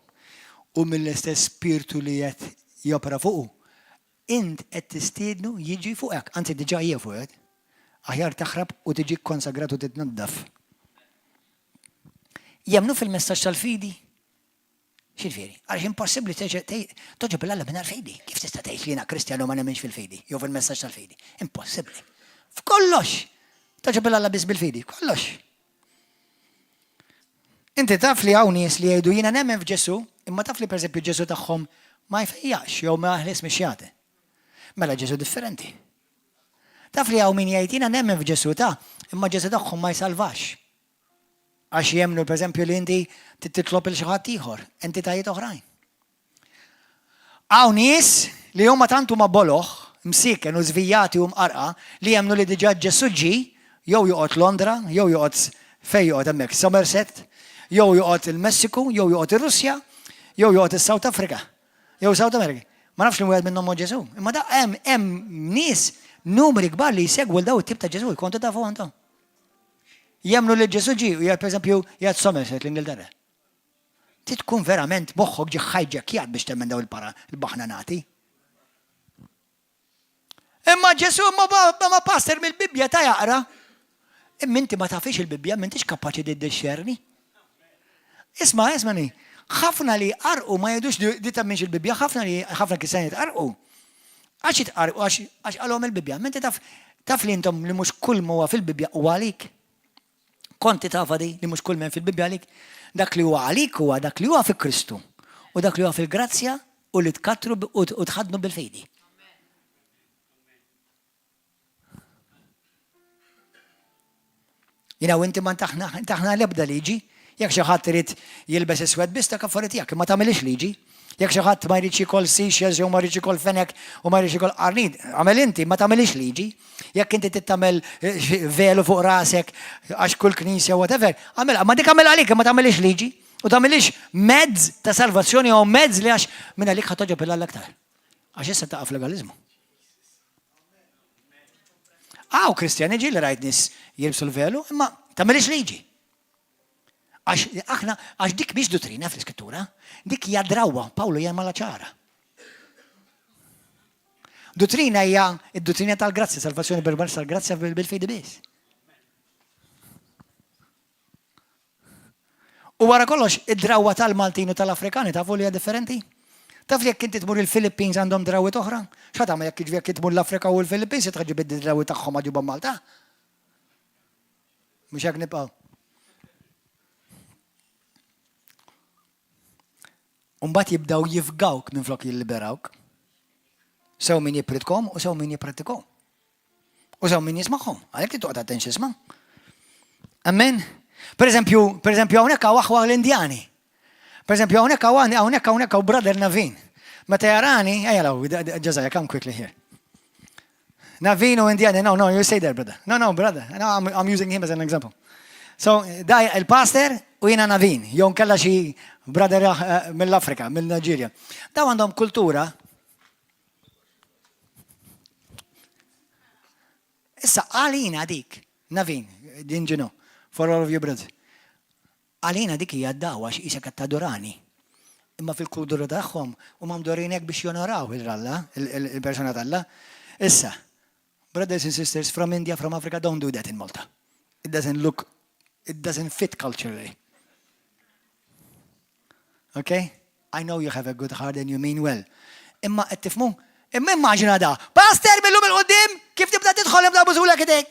U mill-istess spiritu li qed jopera fuqu, int qed tistiednu jiġi fuqek, anzi diġà hija fuqek. Aħjar taħrab u tiġi konsagrat u titnaddaf. Jemnu fil-messaġġ tal-fidi? X'infieri? Għax impossibbli toġob il-Alla mingħajr fidi. Kif tista' tgħid li jiena Kristjan u ma nemminx fil-fidi, jew fil-messaġġ tal-fidi? Impossibbli. F'kollox toġob il-Alla biss bil-fidi, kollox. Inti taf li hawn nies li jgħidu jiena nemmen f'Ġesu, imma taf li pereżempju Ġesu tagħhom ma jfejjax jew ma ħles mhix jagħti. Mela Ġesu differenti. Taf li hawn min jgħid jiena nemmen f'Ġesu imma Ġesu tagħhom ma jsalvax. Għax jemnu pereżempju li inti titlob il xi ħadd ieħor, entitajiet oħrajn. Hawn nies li huma tant huma boloħ, msiken u żvijati u mqarqa li jemnu li diġà Ġesu ġie jew joqgħod Londra, jew joqgħod fejn joqgħod hemmhekk Somerset, jew joqgħod il-Messiku, jew joqgħod ir-Russja, jew joqgħod is-South Africa, jew South America. Ma nafx li wieħed minnhom hu Ġesu. Imma da hemm nies numri kbar li jsegwu l daw it-tip ta' Ġesu, jkontu tafu għandhom. Jemnu li Ġesu ġie u jgħid pereżempju jgħid Somerset l-Ingilterra. Tkun verament moħħok ġie ħajġekkjat biex temmen daw il-baħnanati. Imma Ġesu ma passer mill-Bibja ta' jaqra. Imma inti ma tafix il-Bibja, m'intix kapaċi tiddexxerni. Isma', ħafna li qarqu ma jgħidux di temminx il-Bibja, ħafna Kristjani tqarqu. Għax jitqarqu għax qalhom il-Bibja, m'inti taf li intom li mhux kull ma huwa fil-Bibja huwa għalik. Konti tafa di li mhux kull men fil-Bibja għalik. Dak li huwa għalik huwa dak li huwa fi Kristu. U dak li huwa fil-grazzja u li tkattru u tħadnu bil-fejdi. Jina u inti ma taħna l-ebda liġi, jekk xi ħadd irid jilbes iswed biss ta' affarijiet tiegħek, ma tagħmilx liġi. Jekk xi ħadd ma jridx ikoll seashells jew ma jridx ikoll fenek u ma jridx ikoll qarnid, għamel inti ma tagħmilx liġi. Jekk inti tittamel velu fuq rasek għax kull knisja whatever, għamel, ma dik għamel għalik ma tagħmilx liġi u tagħmilx mezz ta' salvazzjoni jew mezz li għax minn għalik ħatoġob il-Alla aktar. Għax issa taqaf legalizmu. Kristjani ġi li rajt nies jilbsu l-velu, imma tagħmilx liġi. Għax dik biex dottrina fl-Iskrittura, dik hija drawwa, Pawlu jagħmilha ċara. Dottrina hija id-dottrina tal-grazzja, salvazzjoni permezz tal-grazzja bil-fejdi biss. U wara kollox, id-drawwa tal-Maltin u tal-Afrikani tafu li hija differenti? Taf li jekk inti tmur il-Philippines għandhom drawwiet oħra? X'għad tagħmel jekk tmur l-Afrika u l-Philippines tħaġġib id-drawwi tagħhom ġibhom Malta? Mhux hekk nibqgħu. Umbat jibdaw jifgawk minn flok jilliberawk. Sew min jipritkom u sew min jiprattikom. U sew min jismagħhom. Għalhekk titoqgħod attenx isma'. Amen. Per eżempju hawnhekk hawn aħwa l-Indjani. Per eżempju hawnhekk hawn brother Navin. Meta jarani, Josiah, come quickly here. Navin u Indjani, no, you stay there, brother. No, brother. No, I'm using him as an example. So, daj il-pastor u jiena Navin, jew nkella xi brother mill-Afrika, mill-Niġerja. Daw għandhom kultura. Issa għalina dik, Navin, dinġinu, for all of you brothers. Għalina dik hija d-dawwa xi isek tadorani. Imma fil-kultura tagħhom u mamdorinek biex jonoraw il-Alla, il-persona tal-Alla. Issa, brothers and sisters from India, from Africa, don't do that in Malta. It doesn't fit culturally. Okay? I know you have a good heart and you mean well. Imma qed tifhmu? Imma immaġina da. Pastor millum il-qudiem Kif tibda tidħol jibda bużulek idejk?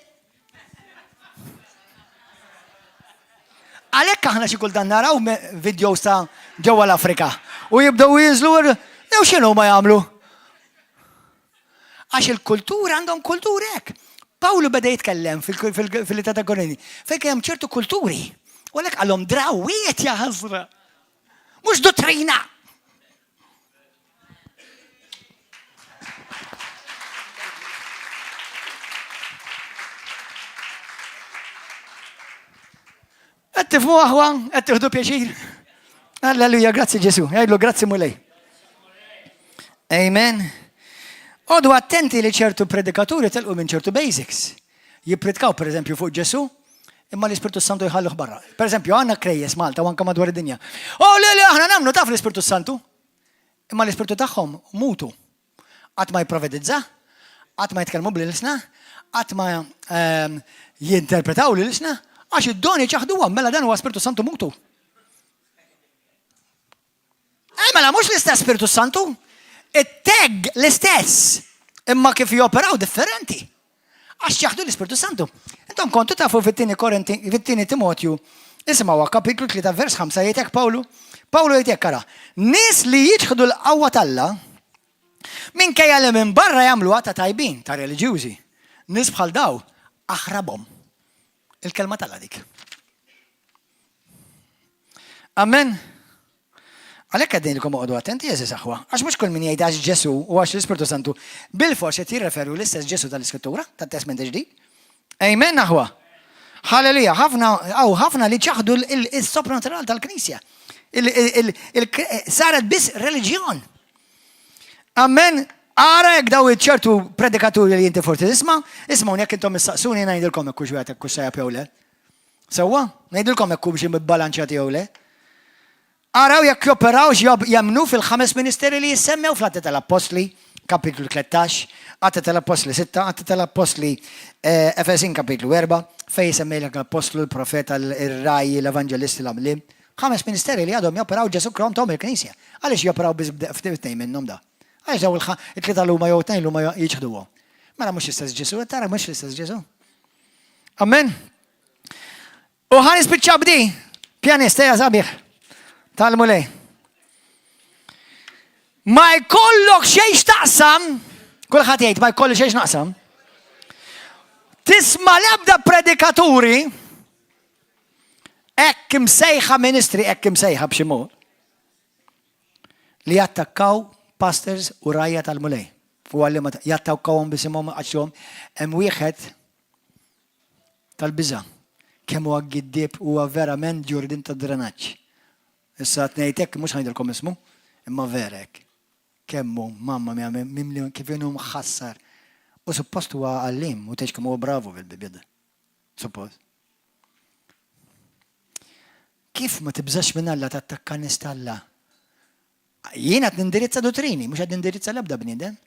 Għalhekk aħna xi kultant naraw videos ta' ġewwa l-Afrika u jibdew jinżlu jew x'inhu ma jagħmlu. Għax il-kultura għandhom kulturi hekk. Pawlu beda jitkellem fil-Ità ta' Korinti fejn hemm ċertu kulturi. U għalhekk għalhom drawiet ja ħasra. Mhux dottrina. Qed tifhmu aħwa, qed tieħdu pjaċir. Alleluja, grazzi Ġesu. Jgħidlu grazzi mulej. Amen. Għodu attenti li ċertu predikaturi telqu minn ċertu basics. Jipritkaw per eżempju fuq Ġesu, imma l-Ispirtu Santu jħalluh barra. Per eżempju, għandna krejjes Malta u anke madwar id-dinja. Li aħna nagħmlu taf l-Ispirtu Santu. Imma l-Ispirtu tagħhom mutu. Qatt ma jipprovedizza, qatt ma jitkellmu bl-ilsna, qatt ma jinterpretaw l-ilsna, għax id-doni ċaħduhom mela dan huwa Spiritu Santu mutu. Mela mhux l-istess Spiritu Santu. It-teg l-istess, imma kif joperaw differenti. Għax ċaħdu l-Ispirtu Santu. Intom kontu tafu fit-tieni Timotju, isimgħu kapitlu 3 vers 5 jgħidek Pawlu jgħidek kara, nies li jiġħdu l-qawwa talla minkejja li minn barra jagħmlu ta' tajbin, ta' reliġjużi. Nies bħal daw aħrabhom. Il-kelma talla dik. Amen. Għalhekk għaddejnilkom oqgħodu attenti jeżis aħwa. Għax mhux kull min jgħid għax Ġesu u għax l-Ispirtu Santu bil-fors qed jirreferu l-istess Ġesu tal-Iskrittura, tat-Testament ġdid. Amen aħwa. Halleluja, ħafna li ċaħdu l-sopranatural tal-Knisja. Saret biss reliġjon. Amen. Ara jekk daw ċertu predikaturi li jinti forti isma' jekk intom issaqsuni ngħidilkom hekk hux wieħed hekk sajab jew le. Sewwa, ngħidilkom hekk biex imbalanċjati jew le. Araw jekk joperaw jemnu fil-5 ministeri li jissemmew fl-Atti tal-Apostli, kapitlu 13, Atti tal-Apostli 6, Atti tal-Apostli Efesin kapitlu 4, fej jisemmejlek l-Apostlu, l-Profeta, il-Raj, l-Evangelisti, l-Amlim. 5 ministeri li għadhom joperaw Ġesu krom tom il-Knisja. Għaliex joperaw f'tejn minnhom da. Għaliex daw il-tlieta l-huma jew tnejn l-huma jiġħduhom. Mela mhux l-istess Ġesu, tara mhux l-istess Ġesu. Amen. U ħan ispiċċa bdi, pjanista ja sabiħ. Talmu lej. Ma jkollok xejn taqsam, kulħadd jgħid ma jkollok xejn naqsam. Tisma' l-ebda predikaturi hekk imsejħa ministri hekk imsejħa b'xi mod li jattakkaw pastors u rajja tal-mulej. Fuq għalli jattakkawhom bisimhom għaxhom hemm wieħed tal-biża' kemm huwa giddieb huwa verament ġurdin tad-drenaġġ. Issa tnejtek mhux ħajdilkom ismu, imma verek. Kemmu, mamma mia, mimli kif inhu mħassar. U suppost huwa għallim, u tgħidx kemm huwa bravu bil-bibjeda. Suppost. Kif ma tibżax minn Alla tattakka nies tal-Alla? Jien qed nindirizza dottrini, mhux qed nindirizza l-ebda bniedem.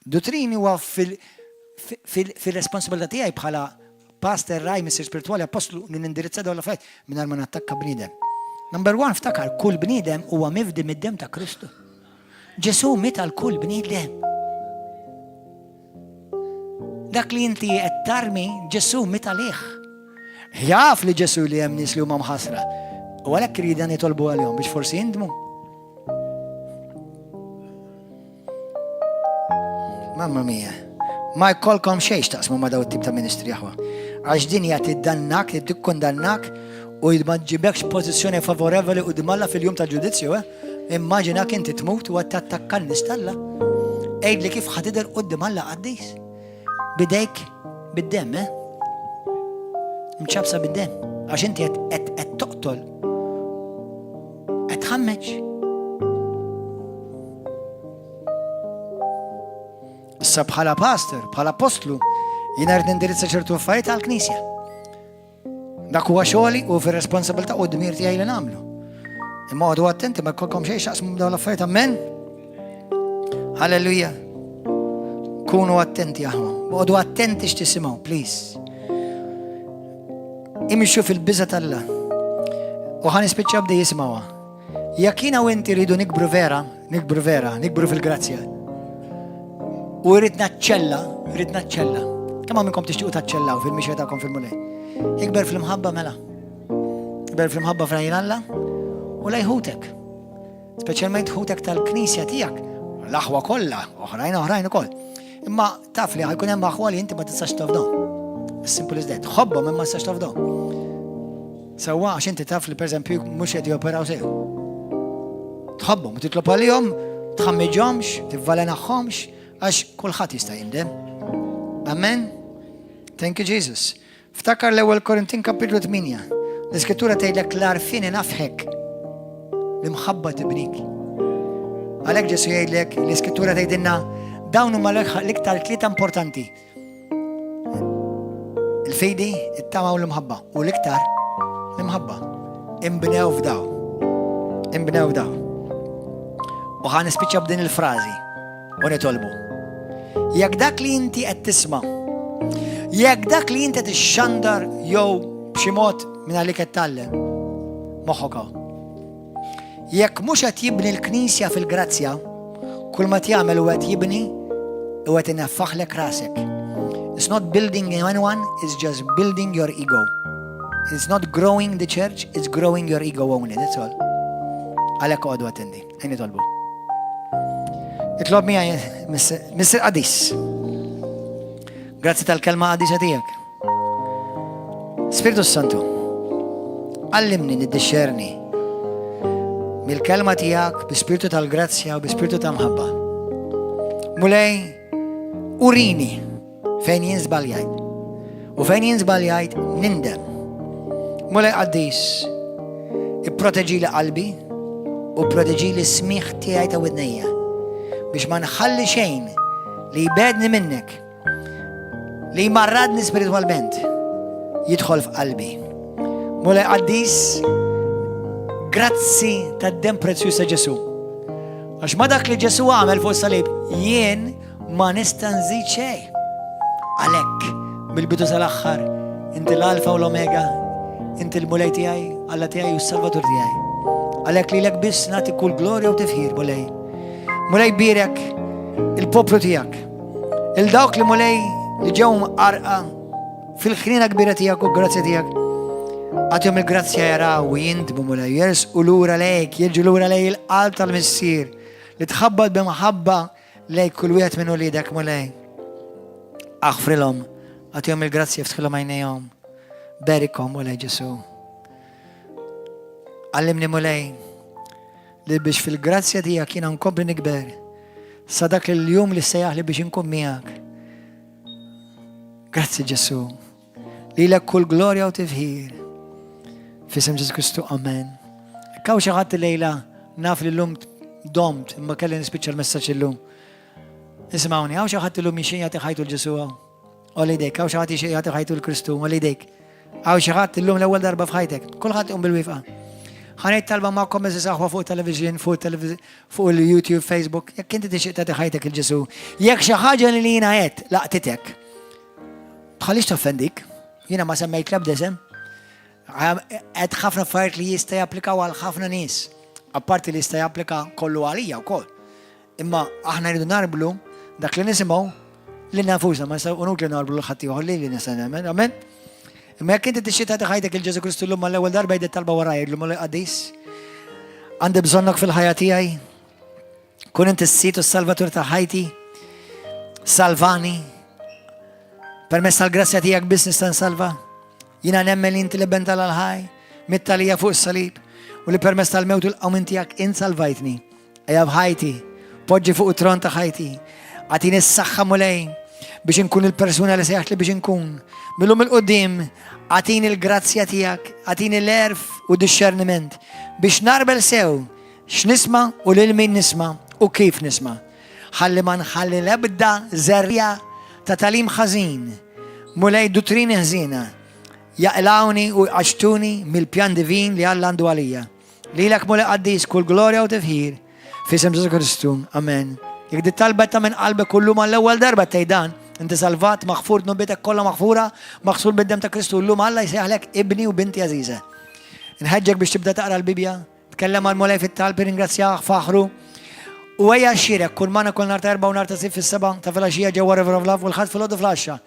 Dottrini huwa fil-responsabilità tiegħi bħala pastor raj misser spirituali apostlu nindirizza dawn l-affarijiet mingħajr ma nattakka bniedem. Number 1 ftakar, kull bniedem huwa mifdi mid-dem ta' Kristu. Ġesu mit għal kull bniedem. Dak li inti qed tarmi Ġesu mit għalih. Jaf li Ġesu li hemm nies li huma mħassra. U għalhekk iridan jitolbu għalihom biex forsi jindmu. Mamma mia, ma jkollkom xejn taqsmu ma' daw it-tip ta' ministri aħwa. Għax din hija tiddannak, tikkundannak u ma ġibekx pożizzjoni favorevoli qudiem Alla fil-jum tal-ġudizzju, immaġinak inti tmut u tattakka n-nies tal-Alla. Għejdli kif ħatidher qudiem Alla qaddis. Bidejk bid-dem, mċabsa bid-dem. Għax inti qed toqtol. Qed tħammeġ. Issa bħala pastor, bħala apostlu, jiena rrid nindirizza ċertu affarijiet għall-Knisja. Dak huwa xogħli u fir-responsabilità u d-dmir tiegħi li nagħmlu. Imma għodu attenti ma jkollkom xejn x'aqsmu dawn l-affarijiet, amen? Halleluja. Kunu attenti aħwa. Għodu attenti x'tisimgħu, please. Imixxu fil-biża' tal-Alla. U ħanispiċċa bdej jisimgħuha. Jekk jiena u inti rridu nikbru vera, nikbru fil-grazzja. U rrid naċċella, كمان منكم تشتقوا تتشلوا في المشي تاعكم في المولى يكبر في المحبة ملا يكبر في المحبة في عين الله ولا يهوتك سبيشالمنت هوتك تالكنيسيا تياك الأخوة كلها أخرين كل إما تافلي هيكون هم أخوالي أنت ما تنساش تفضل السيمبل از ذات خبة مما تنساش تفضل سواء عشان تتافلي بيرزامبيو مش يديو بيراو سيو تخبوا ما تطلب عليهم تخمجهمش تفعلنا خامش اش كل خط يستعين ده امين ثانك يو جيسوس افتكر الاول كورنثيين كابيتول 8 الاسكتوره تقول لك لا عارفين نفحك المحبه تبنيك عليك جيسوس يقول لك الاسكتوره تقول لنا داونو مالك لك ثلاثه امبورتانتي الفيدي التامه والمحبه ولكتر المحبه امبناو في داو وخان سبيتش بدين الفرازي ونطلبه يقدك لي انت التسمع يقدك لي انت تشندر يو بشموت من عليك التالة مخوكا يك مش تبني الكنيسة في الجراتسيا كل ما تعمل وقت يبني وقت ينفخ لك راسك it's not building anyone it's just building your ego it's not growing the church it's growing your ego only that's all عليك قدوة تندي هيني طلبه اطلب معي مستر أديس grazie الكلمة أديس أتيك سبيرتو سانتو علمني ندشرني من الكلمة تياك بسبيرتو تال جراتسيا وبسبيرتو تال محبة مولاي أوريني فين ينزباليايت وفين ينزباليايت نندم مولاي أديس بروتجي لي قلبي وبروتجي لي سميخ تياي تودنية مش ما نخلي شيء اللي يبعدني منك اللي يمرضني سبيريتوالمنت يدخل في قلبي مولاي قديس جراتسي تدم بريتسيوس جيسو عش ما داك اللي جيسو عمل فوق الصليب ين ما نستنزيد شيء عليك بالبدو الآخر انت الالفا والاوميجا انت المولاي تياي الله تياي والسلفاتور تياي عليك ليلك بس ناتي كل جلوريا وتفهير مولاي بيرك البوبلو تياك الدوك لمولاي لجوم أرقى في الخرينة كبيرة تياك وجراتسيا تياك أتيهم الجراتسيا يرى ويندبوا مولاي يرسقوا عليك يرجلوا علي الألطة المسير لتخبط بمحبة لي كل وقت من وليدك مولاي أغفر لهم أتيهم الجراتسيا يفتح لهم عينيهم باركهم مولاي جسو علمني مولاي لبش في الجراتسيا دي أكينا نكون بنكبر صدق اليوم اللي سياح اللي بيش نكون مياك جراتسيا جسو ليلك كل جلوريا وتفهير في اسم جيسوس كريستو أمان كاو شغلت الليلة نافل اللوم دومت ما كان سبيتشر مسج اللوم اسمعوني أو شغلت اللوم يشين ياتي خيطو الجسوا وليديك أو شغلت يشين ياتي خيطو الكريستو وليديك أو شغلت اللوم الأول ضربة في خيطك كل خط بالوفقة خانيت طالبة معكم بس أخوة فوق التلفزيون فوق اليوتيوب فيسبوك ياك أنت تشئ تاتي خيطك الجسو ياك شخاجة اللي نهايت لا تتك تخليش تفندك هنا ما سميت لب دسم خافنا فايت لي يستيابليكا والخافنا نيس أبارت اللي يستيابليكا كله عليا وكل إما إحنا نريد نربلو داك اللي نسمعه لنفوسنا ما ونقول نربلو خطي وهلي اللي نسمع أمين ما كنت تشيت هذا خيتك الجزء كريستو لما الأول ضربة يد الطلبة وراي لما أديس عند بظنك في الحياة هاي كون أنت السيتو السالفاتور تحيتي سالفاني permessa l-grazzja tiegħek business tansalva jiena nemmen inti li benta l-ħaj mit-talija fuq is-salib u li permess tal-mewt u l-qawmin tiegħek insalvajtni ejja bħajti poġġi fuq it-tron ta' ħajti għatini s-saħħa mulej biex inkun il-persuna li sejħt li biex inkun millum il-qoddim għatini l-grazzja tiegħek għatini l-erf u d-discerniment biex narbel sew x'nisma' u lil min nisma' u kif nisma' ħalli ma nħalli l-ebda żerrija ta' talim ħażin mulej dutrini ħżina jaqlawni u għaxtuni mill-pjan divin li Alla għandu għalija lilek mulej qaddis kull glorja u tifħir f'isem Ġesu Kristu amen jekk di talba ta' minn qalbek kullu ma l-ewwel darba tgħidan inti salvat maħfur nubitek kollha maħfura maħsul bid-dem ta' Kristu llum Alla jsejħlek ibni u binti għażiża nħeġġek biex tibda taqra l-Bibja tkellem għal mulej fit-talb ringrazzjah faħru ويا شيرك كل ما كل نهار 4 ونهار 6 في السبع تفلاشيه جوا ريفر اوف لاف والخط في الأوضة فلاشة.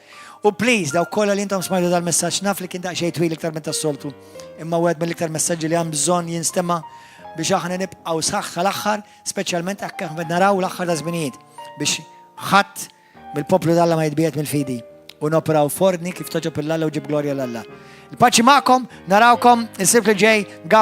وبليز لو كل اللي انتم سمعتوا هذا المساج نافلك انت شيء طويل اكثر من تصلتوا اما وقت من اكثر مساج اللي عم بزون ينستمع بشاخنا نب او ساخ الاخر سبيشالمنت اكثر بدنا نراو الاخر دازبنيت بش خط بالبوبلو ده ما يتبيت من الفيدي ونوبراو فورني كيف تجب الله وجيب جلوريا لله. الباتشي معكم نراوكم السبت الجاي.